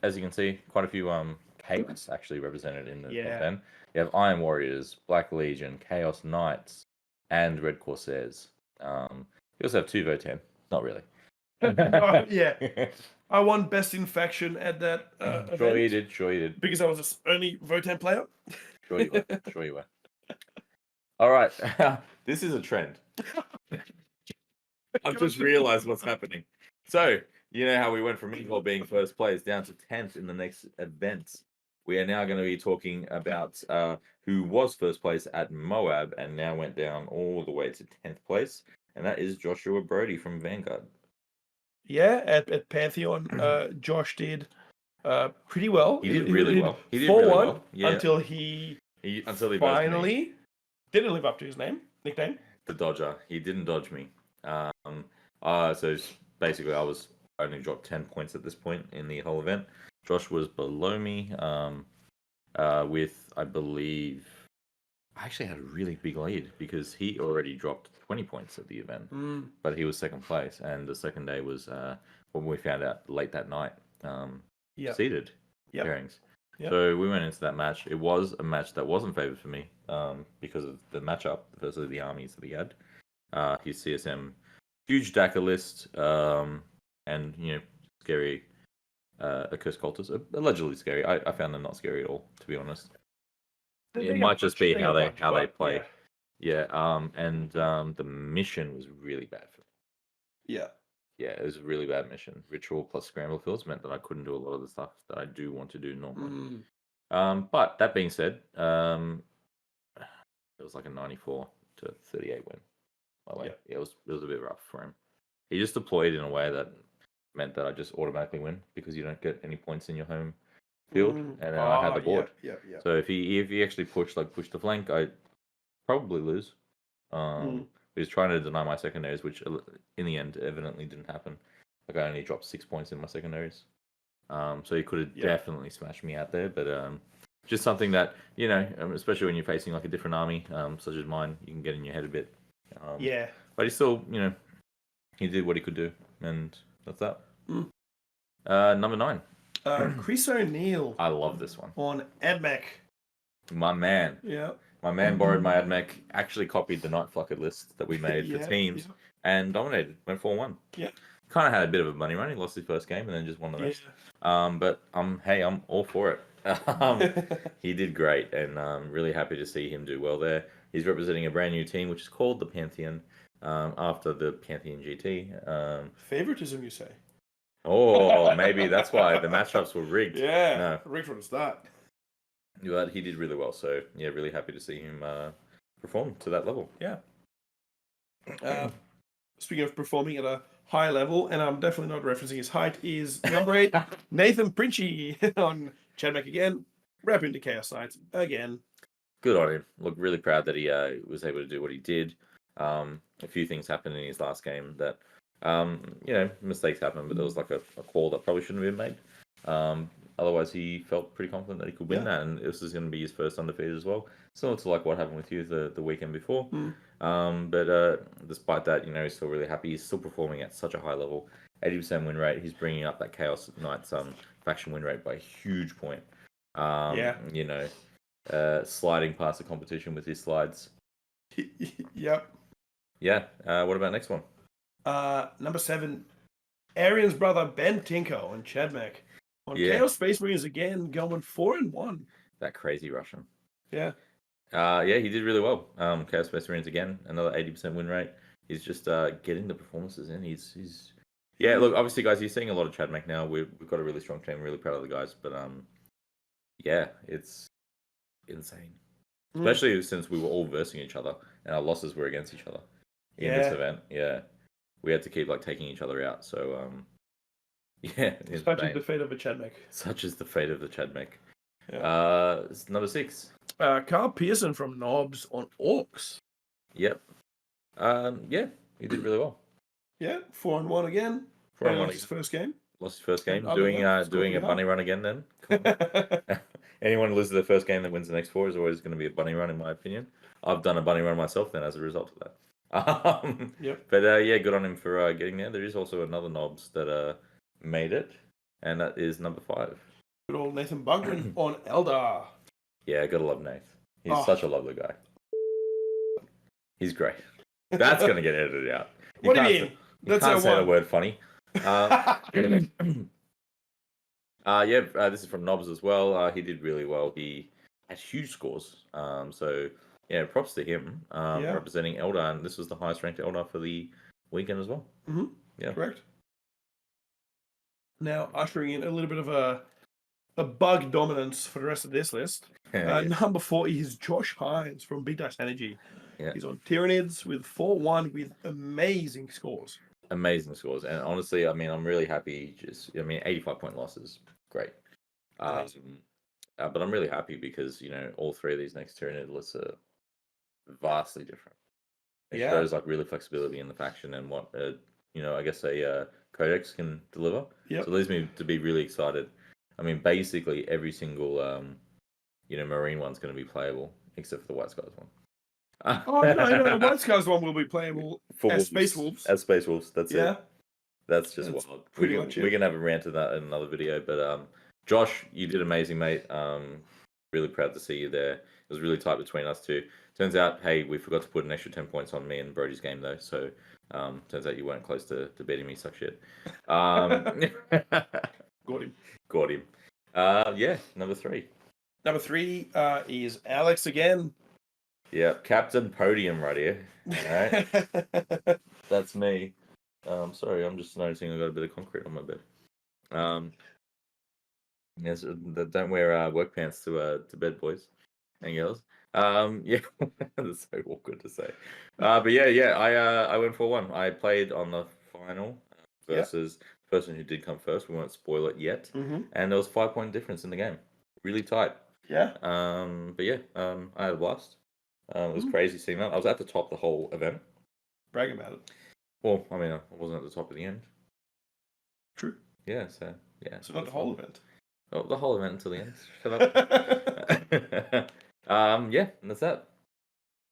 As you can see, quite a few Chaos actually represented in the top 10. You have Iron Warriors, Black Legion, Chaos Knights, and Red Corsairs. You also have 2 Votan. Not really. I won Best in Faction at that event. Sure you did. Because I was the only Votan player. Sure you were. All right. This is a trend. I've just realized what's happening. So, you know how we went from Eagle being first place down to 10th in the next event. We are now going to be talking about who was first place at MOAB and now went down all the way to 10th place. And that is Joshua Brody from Vanguard. Yeah, at Pantheon, Josh did pretty well. He did really well. He did 4-1 really well. Yeah. until he finally didn't live up to his nickname. The Dodger. He didn't dodge me. So basically, I was only dropped 10 points at this point in the whole event. Josh was below me with, I believe, I actually had a really big lead because he already dropped 20 points at the event, but he was second place, and the second day was when we found out late that night, seeded pairings. So we went into that match. It was a match that wasn't favored for me because of the matchup versus the armies that he had. His CSM, huge DACA list, and scary accursed cultists. Allegedly scary. I found them not scary at all, to be honest. It might just be how they play. And the mission was really bad for me. Yeah, it was a really bad mission. Ritual plus scramble fields meant that I couldn't do a lot of the stuff that I do want to do normally. But that being said, it was like a 94 to 38 win. By the way, it was a bit rough for him. He just deployed in a way that meant that I just automatically win because you don't get any points in your home field, and then I had the board. So if he actually pushed the flank, I'd probably lose. He was trying to deny my secondaries, which in the end evidently didn't happen. Like, I only dropped 6 points in my secondaries. So he could have definitely smashed me out there, but just something that, especially when you're facing like a different army, such as mine, you can get in your head a bit. But he still, he did what he could do, and that's that. Number 9. Chris O'Neill. I love this one. On AdMech. My man. My man borrowed my AdMech, actually copied the Night Flucker list that we made for teams, and dominated. Went 4-1. Kind of had a bit of a money run. He lost his first game and then just won the rest. But I'm all for it. He did great, and I'm really happy to see him do well there. He's representing a brand new team, which is called the Pantheon, after the Pantheon GT. Favoritism, you say? Oh, maybe that's why the matchups were rigged. Rigged from the start. But he did really well, so really happy to see him perform to that level. Speaking of performing at a high level, and I'm definitely not referencing his height, is number 8, Nathan Princhy on Chadmack again, wrapping into Chaos Knights again. Good on him. Look, really proud that he was able to do what he did. A few things happened in his last game that, mistakes happen, but there was like a call that probably shouldn't have been made. Otherwise, he felt pretty confident that he could win that, and this is going to be his first undefeated as well. Similar to like what happened with you the weekend before. But despite that, he's still really happy. He's still performing at such a high level. 80% win rate. He's bringing up that Chaos Knights faction win rate by a huge point. Sliding past the competition with his slides. Yeah. What about next one? Number 7, Arian's brother Ben Tinko on Chadmack. On Chaos Space Marines again, going 4-1. That crazy Russian. Yeah. He did really well. Chaos Space Marines again, another 80% win rate. he's just getting the performances in. He's yeah. Look, obviously, guys, you're seeing a lot of Chad Mac now. We've got a really strong team. Really proud of the guys, but yeah, it's insane. Especially since we were all versing each other and our losses were against each other in this event. Yeah, we had to keep like taking each other out. So yeah, Such is the fate of a Chadmac. Such is the fate of the Chadmac. Yeah. It's number 6. Carl Pearson from Knobs on Orcs. Yep. Yeah, he did really well. Yeah, 4-1 again. 4-1 his first game. Lost his first game. Doing a bunny run again then. Anyone who loses their first game that wins the next 4 is always going to be a bunny run, in my opinion. I've done a bunny run myself then as a result of that. Yep. But yeah, good on him for getting there. There is also another Knobs that made it, and that is number 5. Good old Nathan Bugman on Eldar. Yeah, gotta love Nath. He's such a lovely guy. He's great. That's going to get edited out. What do you mean? You can't say the word funny. This is from Knobs as well. He did really well. He had huge scores. So yeah, props to him representing Eldar, and this was the highest ranked Eldar for the weekend as well. Mm-hmm. Yeah, correct. Now ushering in a little bit of a bug dominance for the rest of this list. Number 40 is Josh Hines from Big Dash Energy. Yeah. He's on Tyranids with 4-1 with amazing scores. Amazing scores, and honestly, I mean, I'm really happy. 85-point losses, great. But I'm really happy because all 3 of these next Tyranid lists are vastly different. It shows like really flexibility in the faction and what I guess a codex can deliver. Yep. So it leads me to be really excited. I mean, basically every single Marine one's going to be playable except for the White Skies one. No, the White Skies one will be playable as Space Wolves. As Space Wolves, that's it. That's just wild. We're gonna have a rant of that in another video. But Josh, you did amazing, mate. Really proud to see you there. It was really tight between us two. Turns out, hey, we forgot to put an extra 10 points on me and Brody's game though. So turns out you weren't close to beating me. Suck shit. Got him. Yeah, number 3. Number 3 is Alex again. Yeah, Captain Podium right here. All right. That's me. Sorry, I'm just noticing I got a bit of concrete on my bed. Yes, don't wear work pants to bed, boys and girls. Yeah, that's so awkward to say. But yeah, I went 4-1. I played on the final versus the person who did come first. We won't spoil it yet. Mm-hmm. And there was 5-point difference in the game. Really tight. Yeah. But yeah, I had a blast. It was crazy seeing that. I was at the top the whole event. Brag about it. Well, I mean, I wasn't at the top at the end. True. Yeah, so yeah. So not the whole event. Oh, the whole event until the end. Shut up. Yeah, and that's that.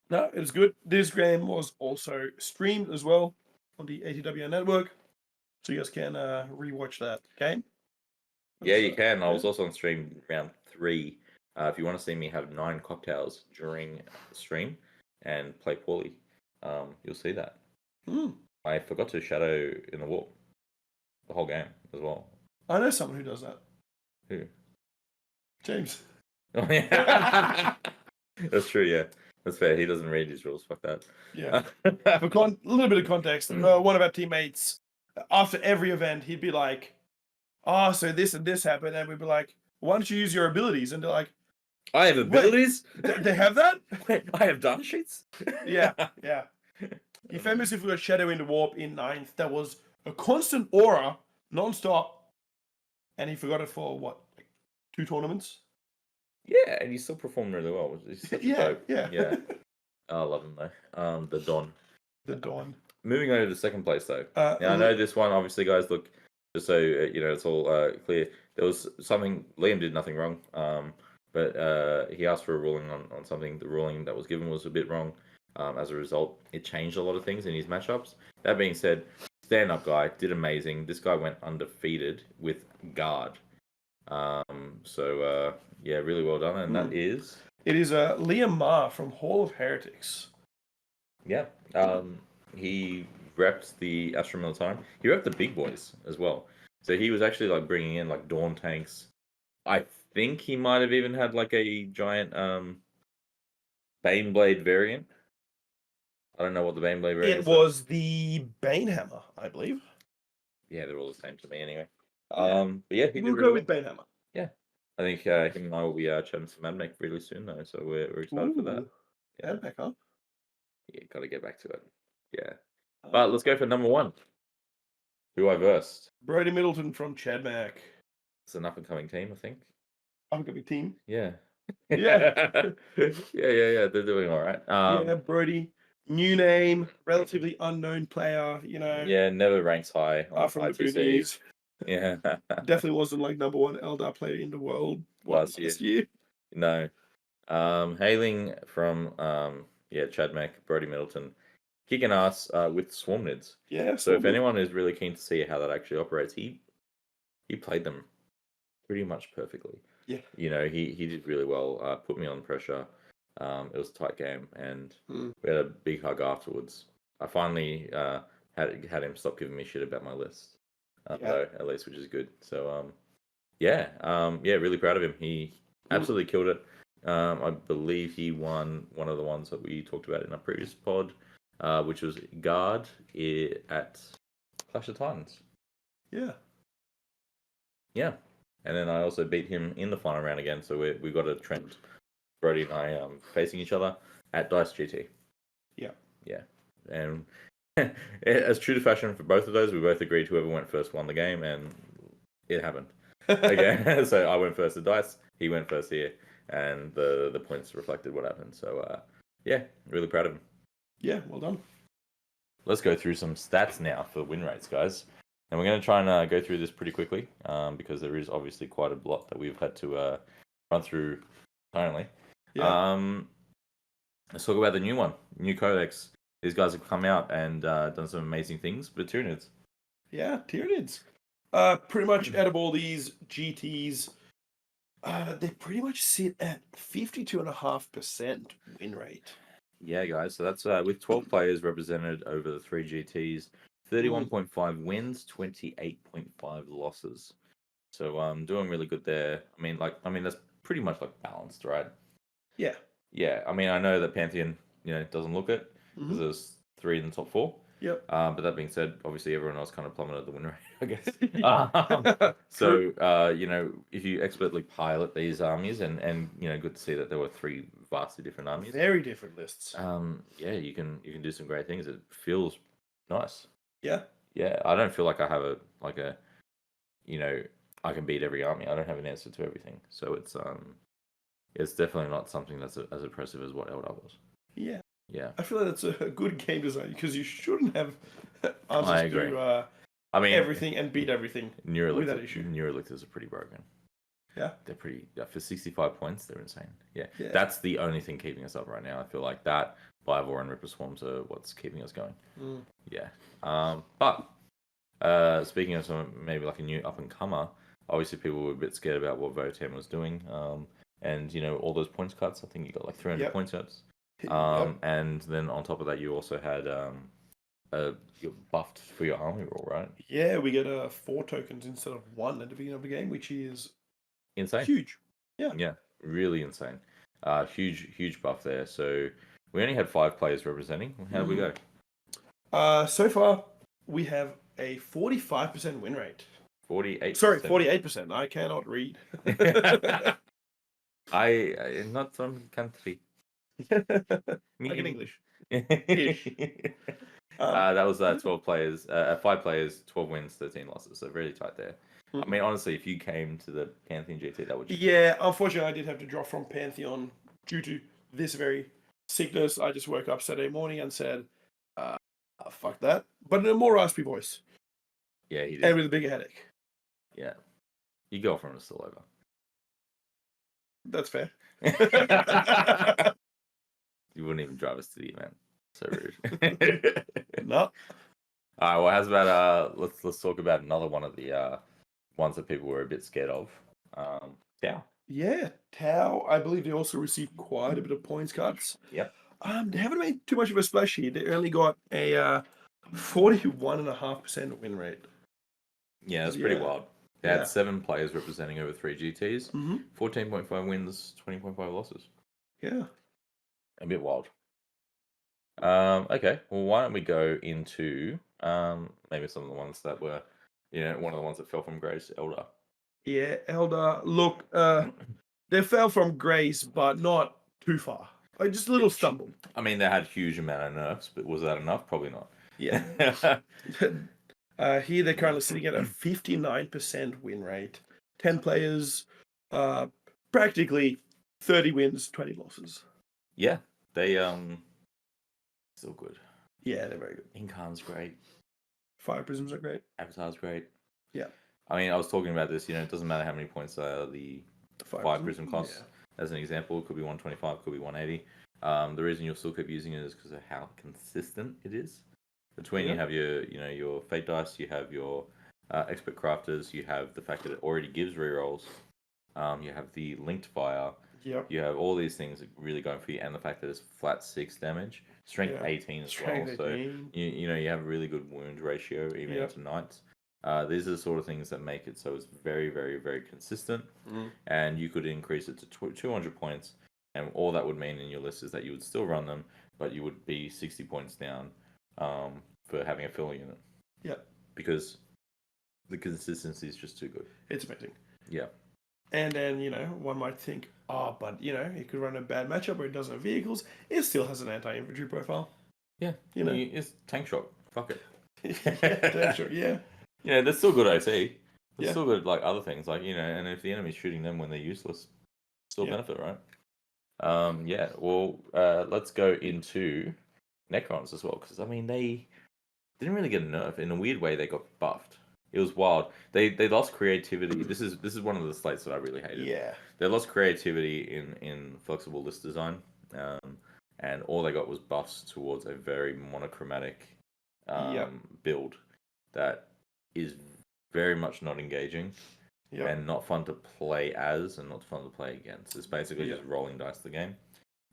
No, it was good. This game was also streamed as well on the ATW network, so you guys can rewatch that game. Yeah, you can. I was also on stream round 3. If you want to see me have 9 cocktails during the stream and play poorly, you'll see that. I forgot to shadow in the warp the whole game as well. I know someone who does that. Who? James. Oh, yeah. That's true, yeah. That's fair. He doesn't read his rules. Fuck that. Yeah. For a little bit of context, one of our teammates, after every event, he'd be like, so this and this happened. And we'd be like, why don't you use your abilities? And they're like, I have abilities? They have that? Wait, I have data sheets? Yeah. He famously forgot Shadow in the Warp in 9th. That was a constant aura, non-stop. And he forgot it for, what, like 2 tournaments? Yeah, and he still performed really well. He's such a dope. Yeah. I love him, though. The Don. The Don. Moving over to second place, though. Now, I know this one, obviously, guys, look, just so it's all clear. There was something, Liam did nothing wrong, but he asked for a ruling on something. The ruling that was given was a bit wrong. As a result, it changed a lot of things in his matchups. That being said, stand-up guy, did amazing. This guy went undefeated with guard. Yeah, really well done. And that is... It is Liam Ma from Hall of Heretics. Yeah. He repped the Astra Militarum. He repped the big boys as well. So he was actually like bringing in like Dawn tanks. I think he might have even had like a giant Baneblade variant. I don't know what the Baneblade rating It is. was the Banehammer, I believe. Yeah, they're all the same to me anyway. Yeah. But yeah, he did We'll really go well. with Banehammer. Yeah, I think him and I will be chatting some Mad Make really soon though, so we're excited for that. Ooh, Yeah, and back up. yeah, gotta get back to it. Yeah, but let's go for number one. Who I versed? Brody Middleton from Chadmac. It's an up and coming team, I think. I'm gonna be team. Yeah. Yeah. yeah. They're doing all right. Yeah, Brody. New name, relatively unknown player, you know. Yeah, never ranks high on From the ITC. Boonies. Yeah. Definitely wasn't like number one Eldar player in the world Last year. No. Hailing from Chadmac, Brody Middleton, kicking ass with Swarm Nids. Yeah. So if anyone is really keen to see how that actually operates, he played them pretty much perfectly. Yeah. You know, he did really well. Put me on pressure. It was a tight game, and we had a big hug afterwards. I finally had him stop giving me shit about my list, though, at least, which is good. So really proud of him. He absolutely killed it. I believe he won one of the ones that we talked about in our previous pod, which was guard at Clash of Titans. Yeah. Yeah. And then I also beat him in the final round again, so we got a trend. Brody and I facing each other at Dice GT. Yeah. Yeah. And as true to fashion for both of those, we both agreed whoever went first won the game, and it happened. Okay, so I went first at Dice, he went first here, and the points reflected what happened. So, really proud of him. Yeah, well done. Let's go through some stats now for win rates, guys. And we're going to try and go through this pretty quickly because there is obviously quite a lot that we've had to run through currently. Yeah. Let's talk about the new one, new codex. These guys have come out and done some amazing things, but Tyranids. Yeah, Tyranids. Pretty much out of all these GTs, they pretty much sit at 52.5% win rate. Yeah, guys. So that's with 12 players represented over the 3 GTs, 31.5 wins, 28.5 losses. So doing really good there. I mean, that's pretty much like balanced, right? Yeah. Yeah. I mean, I know that Pantheon, doesn't look it because there's 3 in the top 4. Yep. But that being said, obviously everyone else kind of plummeted the win rate, I guess. So if you expertly pilot these armies, and good to see that there were 3 vastly different armies. Very different lists. You can do some great things. It feels nice. Yeah. Yeah, I don't feel like I have I can beat every army. I don't have an answer to everything. So it's definitely not something that's as impressive as what Eldar was. Yeah. Yeah. I feel like that's a good game design because you shouldn't have answers to everything and beat everything with that issue. Neuralictors are pretty broken. Yeah. They're pretty, for 65 points, they're insane. Yeah. That's the only thing keeping us up right now. I feel like that, Bivor and Ripper Swarms are what's keeping us going. Yeah. But speaking of some, maybe like a new up-and-comer, obviously people were a bit scared about what Votan was doing. And, all those points cuts. I think you got like 300 points cuts. And then on top of that, you also had you're buffed for your army roll, right? Yeah, we get 4 tokens instead of 1 at the beginning of the game, which is insane. Huge. Yeah, really insane. Huge buff there. So we only had 5 players representing. How did we go? So far we have a 45% win rate. 48%. Sorry, 48%. I cannot read. I not from country. Like in English. That was 12 players, 5 players, 12 wins, 13 losses. So really tight there. I mean, honestly, if you came to the Pantheon GT, that would. Yeah, unfortunately, I did have to drop from Pantheon due to this very sickness. I just woke up Saturday morning and said, "Fuck that," but in a more raspy voice. Yeah, he did. And with a bigger headache. Yeah, your girlfriend was still over. That's fair. You wouldn't even drive us to the event. So rude. No. All right. Well, how's about let's talk about another one of the ones that people were a bit scared of. Tau. Yeah, Tau. I believe they also received quite a bit of points cuts. Yep. They haven't made too much of a splash here. They only got a 41.5% win rate. Yeah, that's pretty wild. They had 7 players representing over 3 GTs, 14.5 wins, 20.5 losses. Yeah. A bit wild. Okay. Well, why don't we go into maybe some of the ones that were, one of the ones that fell from grace, Elder. Yeah, Elder. Look, they fell from grace, but not too far. Like just a little stumble. I mean, they had huge amount of nerfs, but was that enough? Probably not. Yeah. Here they're currently sitting at a 59% win rate. 10 players, practically 30 wins, 20 losses. Yeah, they still good. Yeah, they're very good. Incarn's great. Fire Prisms are great. Avatar's great. Yeah. I mean, I was talking about this. It doesn't matter how many points the Fire Prism costs. Yeah. As an example, it could be 125, could be 180. The reason you'll still keep using it is because of how consistent it is. Between you have your Fate dice, you have your Expert Crafters, you have the fact that it already gives rerolls, you have the Linked Fire, Yep. you have all these things really going for you, and the fact that it's flat 6 damage, Strength 18 as well. 18. So you have a really good wound ratio even into Knights. These are the sort of things that make it so it's very, very, very consistent, and you could increase it to 200 points, and all that would mean in your list is that you would still run them, but you would be 60 points down for having a filler unit. Yeah. Because the consistency is just too good. It's amazing. Yeah. And then, one might think, but, you could run a bad matchup where it doesn't have vehicles. It still has an anti-infantry profile. Yeah. It's tank shock. Fuck it. Tank shock, yeah. They're still good OT. They're still good, like, other things. Like, and if the enemy's shooting them when they're useless, still benefit, right? Well, let's go into Necrons as well, because, I mean, they didn't really get a nerf. In a weird way, they got buffed. It was wild. They lost creativity. This is one of the slates that I really hated. Yeah. They lost creativity in flexible list design, and all they got was buffs towards a very monochromatic build that is very much not engaging and not fun to play as and not fun to play against. It's basically just rolling dice the game,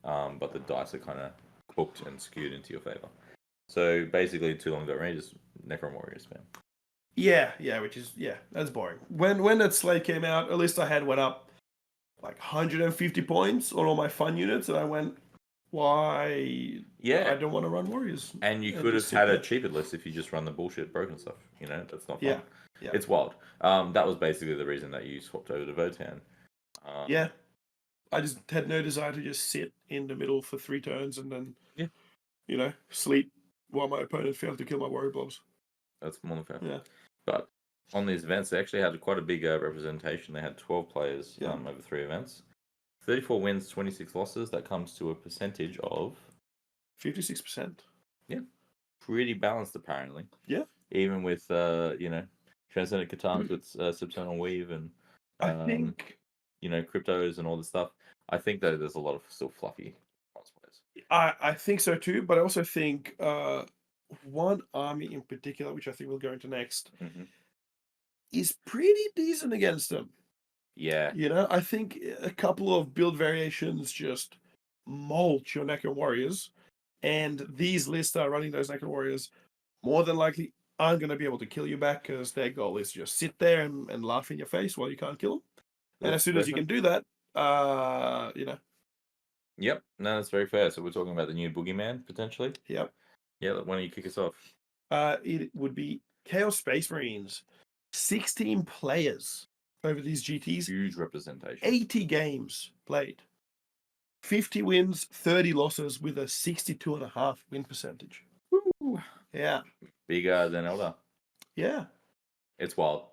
but the dice are kind of cooked and skewed into your favor. So basically, too long got range is Necron Warriors, man. Yeah, which is that's boring. When that slate came out, at least I had went up like 150 points on all my fun units, and I went, why? Yeah, I don't want to run Warriors. And you could have had a cheaper list if you just run the bullshit broken stuff. That's not fun. Yeah. It's wild. That was basically the reason that you swapped over to Votan. I just had no desire to just sit in the middle for 3 turns and then, sleep while my opponent failed to kill my warrior blobs. That's more than fair. Yeah. But on these events, they actually had quite a big representation. They had 12 players over 3 events. 34 wins, 26 losses. That comes to a percentage of 56%. Yeah. Pretty balanced, apparently. Yeah. Even with, Transcendent Katans with Subsentinel Weave and, I think, cryptos and all this stuff. I think that there's a lot of still fluffy players. I think so too, but I also think one army in particular, which I think we'll go into next, is pretty decent against them. Yeah. I think a couple of build variations just mulch your Necron Warriors, and these lists are running those Necron Warriors more than likely aren't going to be able to kill you back because their goal is to just sit there and laugh in your face while you can't kill them. And as soon as you can do that, Yep, no, that's very fair. So we're talking about the new Boogeyman, potentially? Yep. Yeah, why don't you kick us off? It would be Chaos Space Marines. 16 players over these GTs. Huge representation. 80 games played. 50 wins, 30 losses with a 62.5 win percentage. Woo. Yeah. Bigger than Elder. Yeah. It's wild.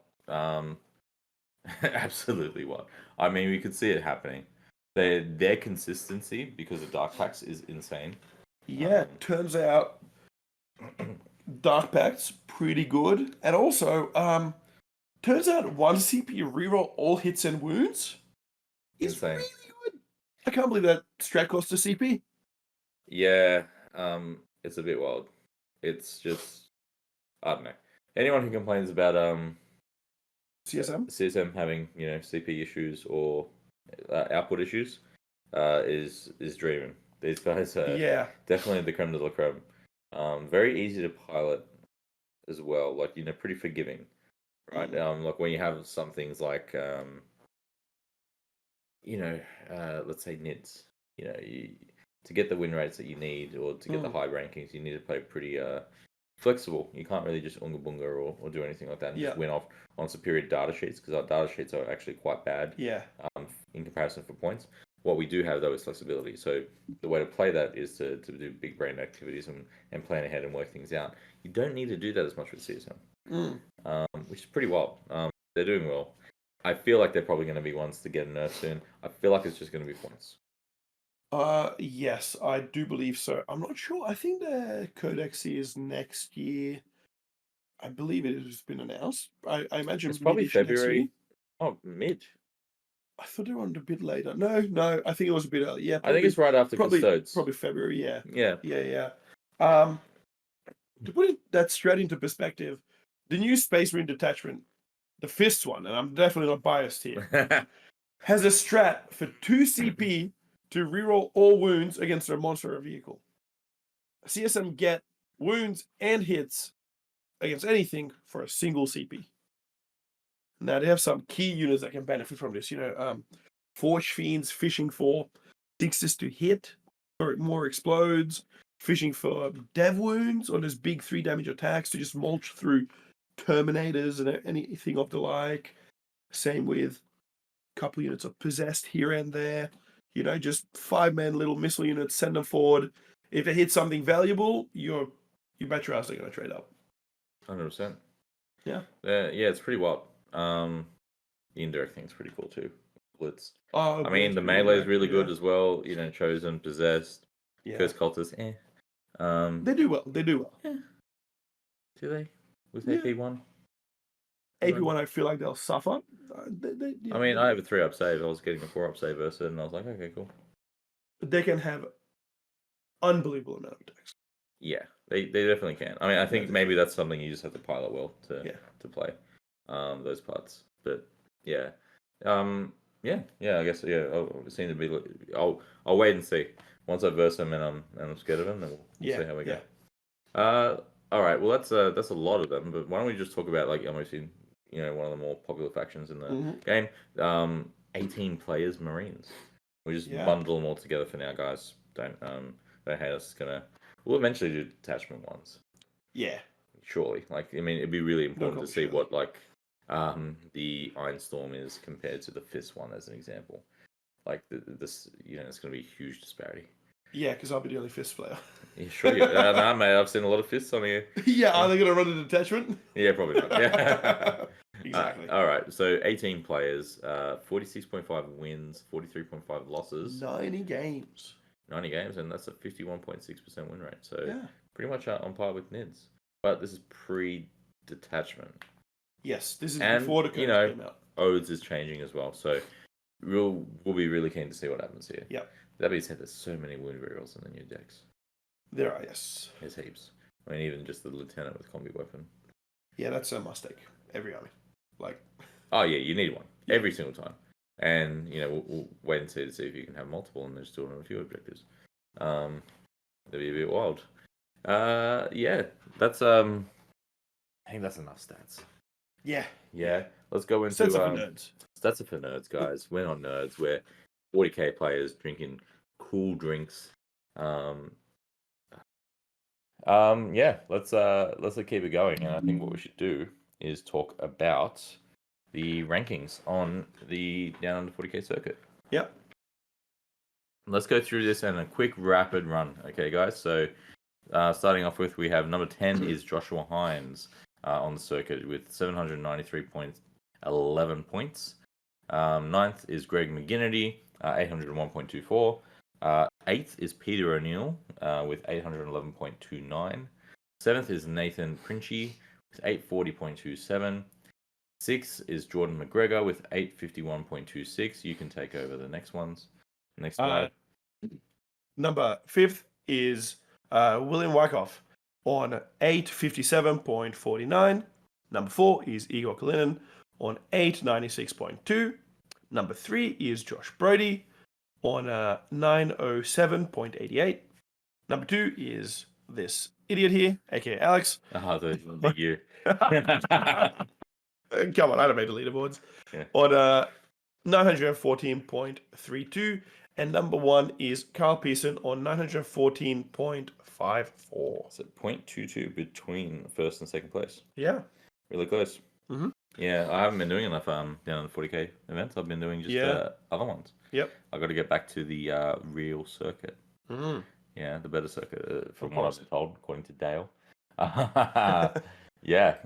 Absolutely wild. I mean, we could see it happening. Their consistency because of Dark Pacts is insane. Yeah, turns out Dark Pact's pretty good. And also, turns out 1 CP reroll all hits and wounds is insane. Really good. I can't believe that strat cost a CP. Yeah, it's a bit wild. It's just, I don't know. Anyone who complains about CSM having CP issues or output issues is dreaming. These guys are definitely the creme de la creme. Very easy to pilot as well. Like pretty forgiving, right? Like when you have some things like let's say NIDS. to get the win rates that you need, or to get the high rankings, you need to play pretty flexible. You can't really just unga bunga or do anything like that and just win off on superior data sheets, because our data sheets are actually quite bad. In comparison for points. What we do have though is flexibility. So the way to play that is to do big brain activities and plan ahead and work things out. You don't need to do that as much with CSM, which is pretty wild. They're doing well. I feel like they're probably going to be ones to get a nerf soon. I feel like it's just going to be points. Yes, I do believe so. I'm not sure. I think the Codex is next year. I believe it has been announced. I imagine it's probably mid-ish next year. February. Oh, mid. I thought they were on a bit later. No, I think it was a bit early. Yeah, I think it's right after Custodes. Probably February. Yeah. To put that straight into perspective, the new Space Marine detachment, the fifth one, and I'm definitely not biased here, has a strat for 2 CP to reroll all wounds against their monster or vehicle. CSM get wounds and hits against anything for a single CP. Now they have some key units that can benefit from this. Forge Fiends fishing for 6s to hit, or more explodes, fishing for dev wounds on those big 3 damage attacks to just mulch through Terminators and anything of the like. Same with a couple units of possessed here and there. Just 5-man little missile units, send them forward. If they hit something valuable, you bet your ass they're going to trade up. 100%. Yeah. It's pretty wild. The indirect thing's pretty cool too. Blitz. I mean, the melee is really good as well. Chosen, possessed, Curse Cultist. They do well. Yeah. Do they? With AP1? AP1, I feel like they'll suffer. I mean, I have a 3-up save. I was getting a 4-up save versus it, and I was like, okay, cool. But they can have unbelievable amount of attacks. Yeah, they definitely can. I mean, I think maybe that's something you just have to pilot well to play those parts. But yeah, I guess I'll seem to be. I'll wait and see. Once I verse him and I'm scared of him, then we'll see how we go. All right. Well, that's a lot of them. But why don't we just talk about almost one of the more popular factions in the game? 18 players, Marines. We just bundle them all together for now, guys. Don't hate us. We'll eventually do detachment ones. Yeah. Surely. It'd be really important to see what the Ironstorm is compared to the Fist one, as an example. This, it's going to be a huge disparity. Yeah, because I'll be the only Fist player. Yeah, sure. Nah, mate, I've seen a lot of Fists on here. Are they going to run a detachment? Yeah, probably not. Yeah. Exactly. All right, so 18 players, 46.5 wins, 43.5 losses. 90 games. 90 games, and that's a 51.6% win rate. So pretty much on par with NIDS. But this is pre-detachment. Yes, this is before the code came out. Odes is changing as well, so we'll be really keen to see what happens here. Yeah. That being said, there's so many wound rerolls in the new decks. There are, yes. There's heaps. I mean, even just the lieutenant with combi weapon. Yeah, that's a must take. Every army. Oh yeah, you need one every single time. And we'll wait and see if you can have multiple, and there's still a few objectives. That'd be a bit wild. That's I think that's enough stats. Yeah. Let's go into stats are for nerds. Stats are for nerds, guys. We're not nerds. We're 40k players drinking cool drinks. Let's keep it going. And I think what we should do is talk about the rankings on the Down Under 40k circuit. Yep. Let's go through this in a quick rapid run. Okay, guys. So starting off with, we have number 10 is Joshua Hines on the circuit with 793.11 points. 9th is Greg McGinnity, 801.24. 8th is Peter O'Neill with 811.29. 7th is Nathan Princi with 840.27. 6th is Jordan McGregor with 851.26. You can take over the next ones. Next one. Number 5th is William Wyckoff on 857.49. Number 4 is Igor Kalinin on 896.2. Number 3 is Josh Brody on 907.88. Number 2 is this idiot here, aka Alex. You. Come on, I don't make the leaderboards. Yeah. On 914.32. And number 1 is Carl Pearson on 914.54. So 0.22 between first and second place. Yeah. Really close. Mhm. Yeah, I haven't been doing enough down in the 40k events. I've been doing just other ones. Yep. I got to get back to the real circuit. Mm. Yeah, the better circuit, from Of what course. I've been told, according to Dale. Yeah,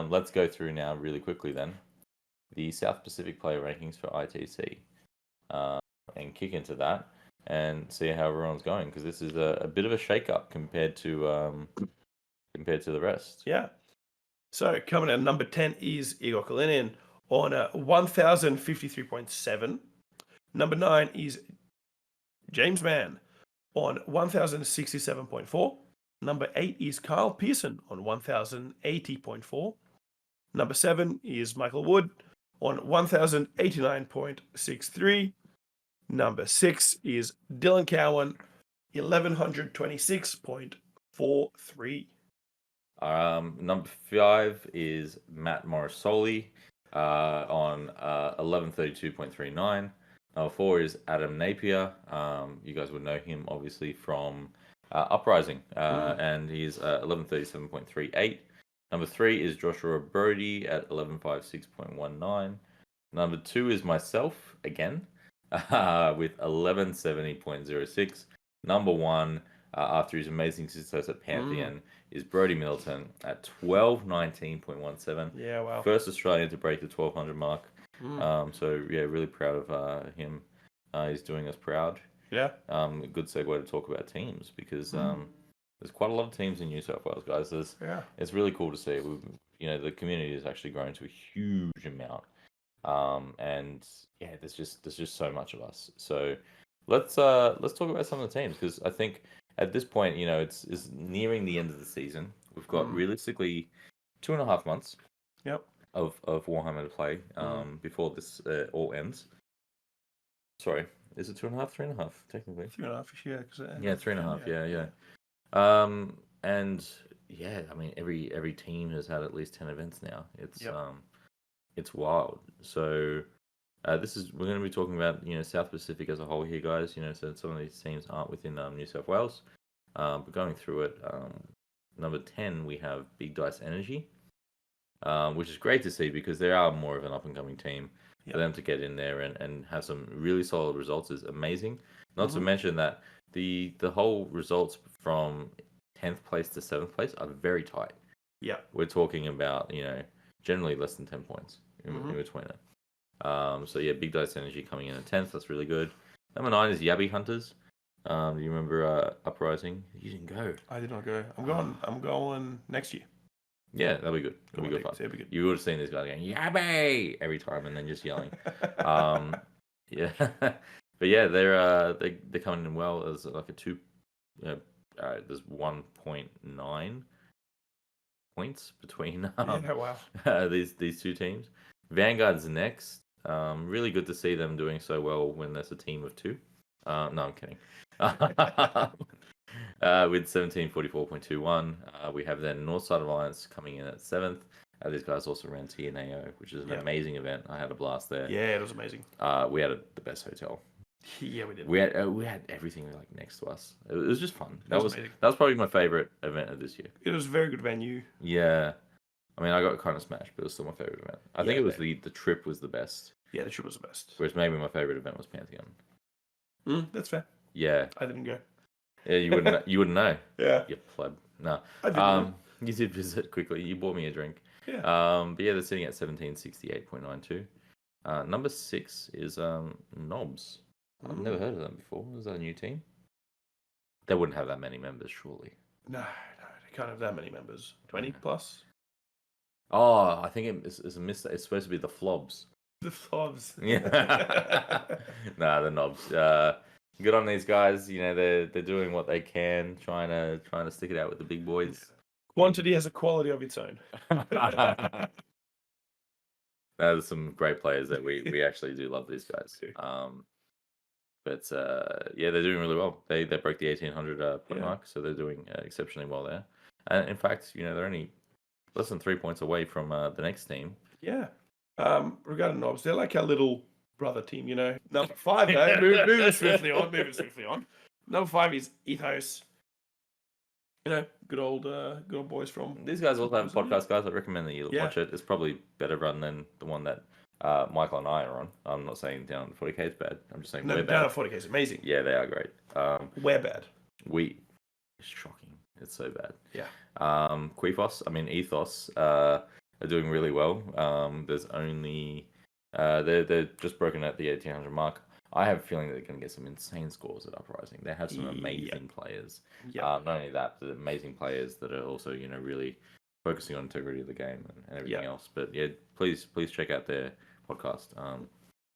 let's go through now really quickly then. The South Pacific player rankings for ITC. And kick into that and see how everyone's going, because this is a bit of a shake-up compared to the rest. Yeah. So coming at number 10 is Igor Kalinin on 1053.7. Number 9 is James Mann on 1067.4. Number 8 is Carl Pearson on 1080.4. Number 7 is Michael Wood on 1089.63. Number 6 is Dylan Cowan, 1126.43. Number 5 is Matt Morrisoli on 1132.39. Number 4 is Adam Napier. You guys would know him obviously from Uprising, and he's 1137.38. Number 3 is Joshua Brody at 1156.19. Number 2 is myself again with 1170.06. Number 1, after his amazing success at Pantheon, is Brody Middleton at 1219.17. Yeah, wow. First Australian to break the 1200 mark. So yeah, really proud of him. He's doing us proud. Yeah. A good segue to talk about teams, because there's quite a lot of teams in New South Wales, guys. It's really cool to see. The community has actually grown to a huge amount. And yeah, there's just so much of us. So let's talk about some of the teams, because I think at this point, it's nearing the end of the season. We've got realistically 2.5 months. Yep. Of Warhammer to play before this all ends. Sorry, is it 2.5, 3.5 technically? 3.5, yeah. Yeah, 3.5. Yeah. And yeah, I mean every team has had at least 10 events now. It's wild. So we're going to be talking about South Pacific as a whole here, guys. So some of these teams aren't within New South Wales, but going through it, number 10 we have Big Dice Energy, which is great to see, because they are more of an up and coming team. For them to get in there and have some really solid results is amazing. Not to mention that the whole results from 10th place to 7th place are very tight. Yeah, we're talking about generally less than 10 points in between it. So yeah, Big Dice Energy coming in at 10th. That's really good. Number 9 is Yabby Hunters. Do you remember Uprising? You didn't go. I did not go. I'm going next year. Yeah, that'll be good. It'll be good fun. You would have seen this guy going "Yabby" every time and then just yelling. Yeah, but yeah, they're coming in well as like a 2. There's 1.9 points between these two teams. Vanguard's next. Really good to see them doing so well when there's a team of 2. No, I'm kidding. With 1744.21, we have then Northside Alliance coming in at 7th. These guys also ran TNAO, which is an amazing event. I had a blast there. Yeah, it was amazing. We had the best hotel. Yeah, we did. We had everything like next to us. It was just fun. That was amazing. That was probably my favorite event of this year. It was a very good venue. Yeah, I mean I got kind of smashed, but it was still my favorite event. I think it was the trip was the best. Yeah, the trip was the best. Whereas maybe my favorite event was Pantheon. That's fair. Yeah, I didn't go. Yeah, you wouldn't. You wouldn't know. Yeah. You pleb. No. I did. You did visit quickly. You bought me a drink. Yeah. But yeah, they're sitting at 1768.92. Number 6 is Knobs. I've never heard of them before. Is that a new team? They wouldn't have that many members, surely. No, they can't have that many members. 20 plus. Oh, I think it's a mistake. It's supposed to be the Flobs. The Flobs. Yeah. Nah, the Knobs. Good on these guys. They're doing what they can, trying to stick it out with the big boys. Quantity has a quality of its own. There's some great players that we actually do love these guys. But yeah, they're doing really well. They broke the 1800 point mark, so they're doing exceptionally well there. And in fact, they're only less than 3 points away from the next team. Yeah. Regarding Knobs, they're like our little brother team, you know. Number 5, though, moving swiftly on. Number 5 is Ethos. You know, good old boys from. These guys also have a podcast, guys. I recommend that you Yeah. watch it. It's probably better run than the one that Michael and I are on. I'm not saying Down at 40K is bad. I'm just saying No, we're Down bad. at 40K is amazing. Yeah, they are great. We're bad. It's shocking. It's so bad. Yeah. Ethos are doing really well. There's only they're just broken at the 1800 mark. I have a feeling that they're going to get some insane scores at Uprising. They have some amazing players. Yep. Not only that, but amazing players that are also, you know, really focusing on integrity of the game and everything else. But yeah, please check out their podcast.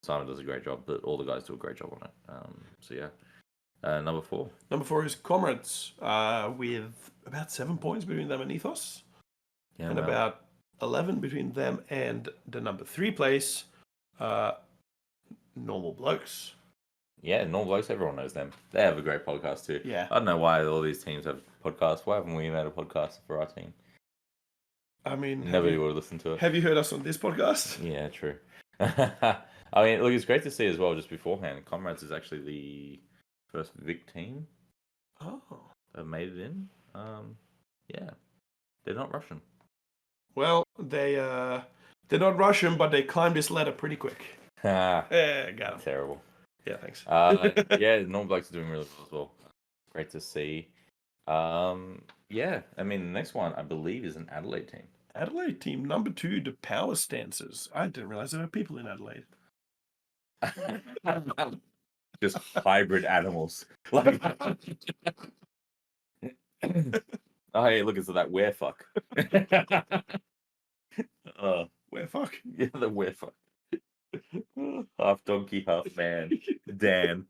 Simon does a great job, but all the guys do a great job on it. Number 4. Number 4 is Comrades, with about 7 points between them and Ethos, and about 11 between them and the number 3 place, Normal Blokes. Yeah, Normal Blokes, everyone knows them. They have a great podcast too. Yeah. I don't know why all these teams have podcasts. Why haven't we made a podcast for our team? I mean, nobody would listen to it. Have you heard us on this podcast? Yeah, true. I mean, look, it's great to see as well, just beforehand, Comrades is actually the first Vic team that made it in. Yeah. They're not Russian. Well, they're not Russian, but they climbed this ladder pretty quick. Got him. Terrible. Yeah, thanks. Yeah, Normal Blokes are doing really well as well. Great to see. Yeah, I mean, the next one, I believe, is an Adelaide team. Adelaide team, number 2, the Power Stances. I didn't realize there were people in Adelaide. Just hybrid animals. Oh, hey, look, it's that werefuck. Werefuck? Yeah, the werefuck. Half donkey, half man. Dan.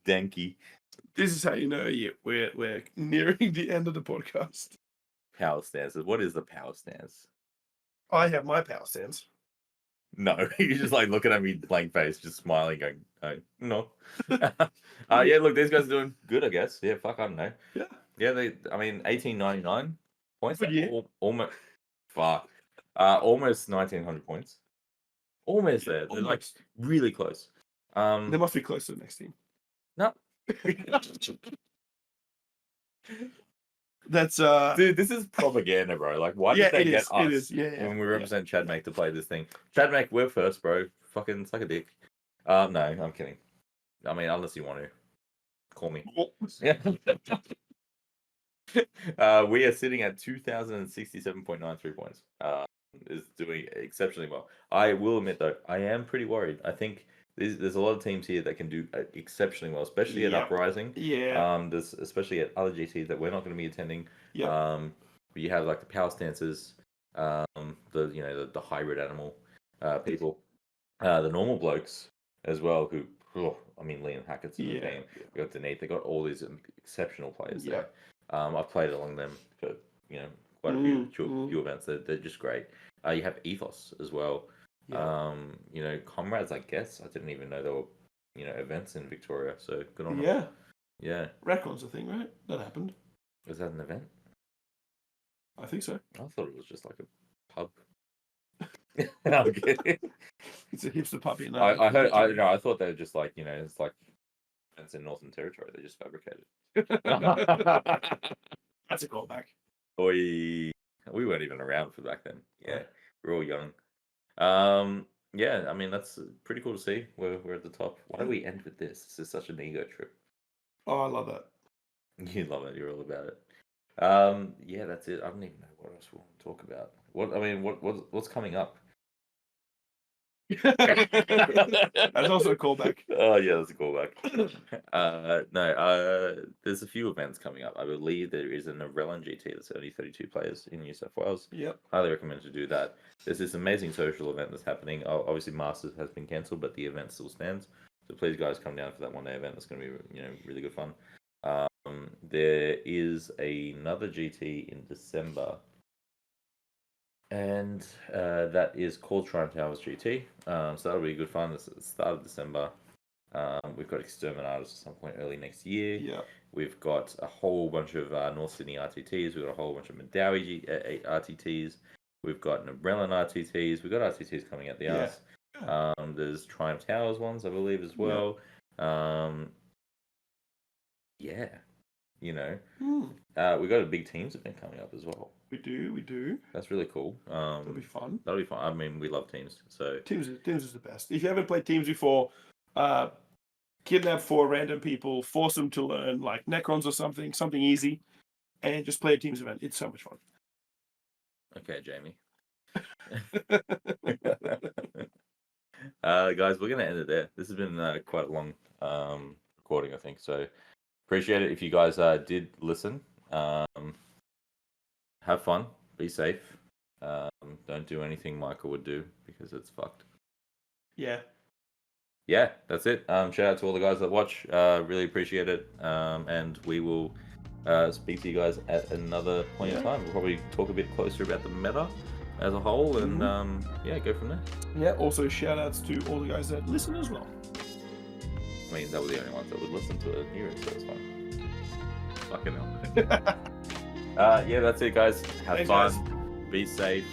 Danky. This is how you know we're nearing the end of the podcast. Power stances. What is the power stance? I have my power stance. No, you're just like looking at me blank face, just smiling, going, oh, no. Yeah, look, these guys are doing good, I guess. Yeah, fuck, I don't know. Yeah. Yeah, 1899 points. Yeah. Almost, fuck. Almost 1900 points. Almost there. They're like really close. They must be close to the next team. No. That's Dude, this is propaganda, bro. Like, why did they get us it is. Yeah, when we represent Chad Make to play this thing? Chad Make, we're first, bro. Fucking suck a dick. No, I'm kidding. I mean, unless you want to call me. Yeah. We are sitting at 2,067.93 points. Is doing exceptionally well. I will admit, though, I am pretty worried. I think there's a lot of teams here that can do exceptionally well, especially at Uprising. Yeah. There's especially at other GTs that we're not going to be attending. Yeah. You have like the power stances, the hybrid animal people, the normal blokes as well. Who, Liam Hackett's in the game. We got Denise. They got all these exceptional players there. I've played along them for quite a few events. They're just great. You have Ethos as well. Comrades, I guess. I didn't even know there were, events in Victoria. So good on them. Yeah. Recon's a thing, right? That happened. Was that an event? I think so. I thought it was just like a pub. I'm kidding. It's a hipster puppy. I heard. I thought they were just like it's like it's in Northern Territory. They just fabricated. That's a callback. We weren't even around for back then. Yeah, we're all young. Yeah, I mean that's pretty cool to see. We're at the top. Why do we end with this? This is such an ego trip. Oh, I love that. You love it. You're all about it. Yeah, that's it. I don't even know what else we want to talk about. What's coming up? That's also a callback. Oh yeah, that's a callback. There's a few events coming up. I believe there is an Narellan GT that's only 32 players in New South Wales. Yep. Highly recommend to do that. There's this amazing social event that's happening. Obviously, Masters has been cancelled, but the event still stands. So please, guys, come down for that one-day event. It's going to be really good fun. There is another GT in December. And that is called Triumph Towers GT. So that'll be good fun. It's at the start of December. We've got Exterminators at some point early next year. Yeah. We've got a whole bunch of North Sydney RTTs. We've got a whole bunch of Madawi RTTs. We've got Nebrellan RTTs. We've got RTTs coming out the Yeah. arse. There's Triumph Towers ones, I believe, as well. Yeah. You know, we've got a big teams event coming up as well. We do. That's really cool. That'll be fun. That'll be fun. I mean, we love teams. So Teams is the best. If you haven't played teams before, kidnap 4 random people, force them to learn like Necrons or something easy, and just play a teams event. It's so much fun. Okay, Jamie. Guys, we're gonna end it there. This has been quite a long recording, I think. So appreciate it if you guys did listen. Have fun. Be safe. Don't do anything Michael would do because it's fucked. Yeah. Yeah, that's it. Shout out to all the guys that watch. Really appreciate it. And we will speak to you guys at another point in time. We'll probably talk a bit closer about the meta as a whole and go from there. Yeah, also shout outs to all the guys that listen as well. I mean, that were the only ones that would listen to it and hear it, so it's fine. Fucking hell. Yeah, that's it, guys. Have fun. Guys. Be safe.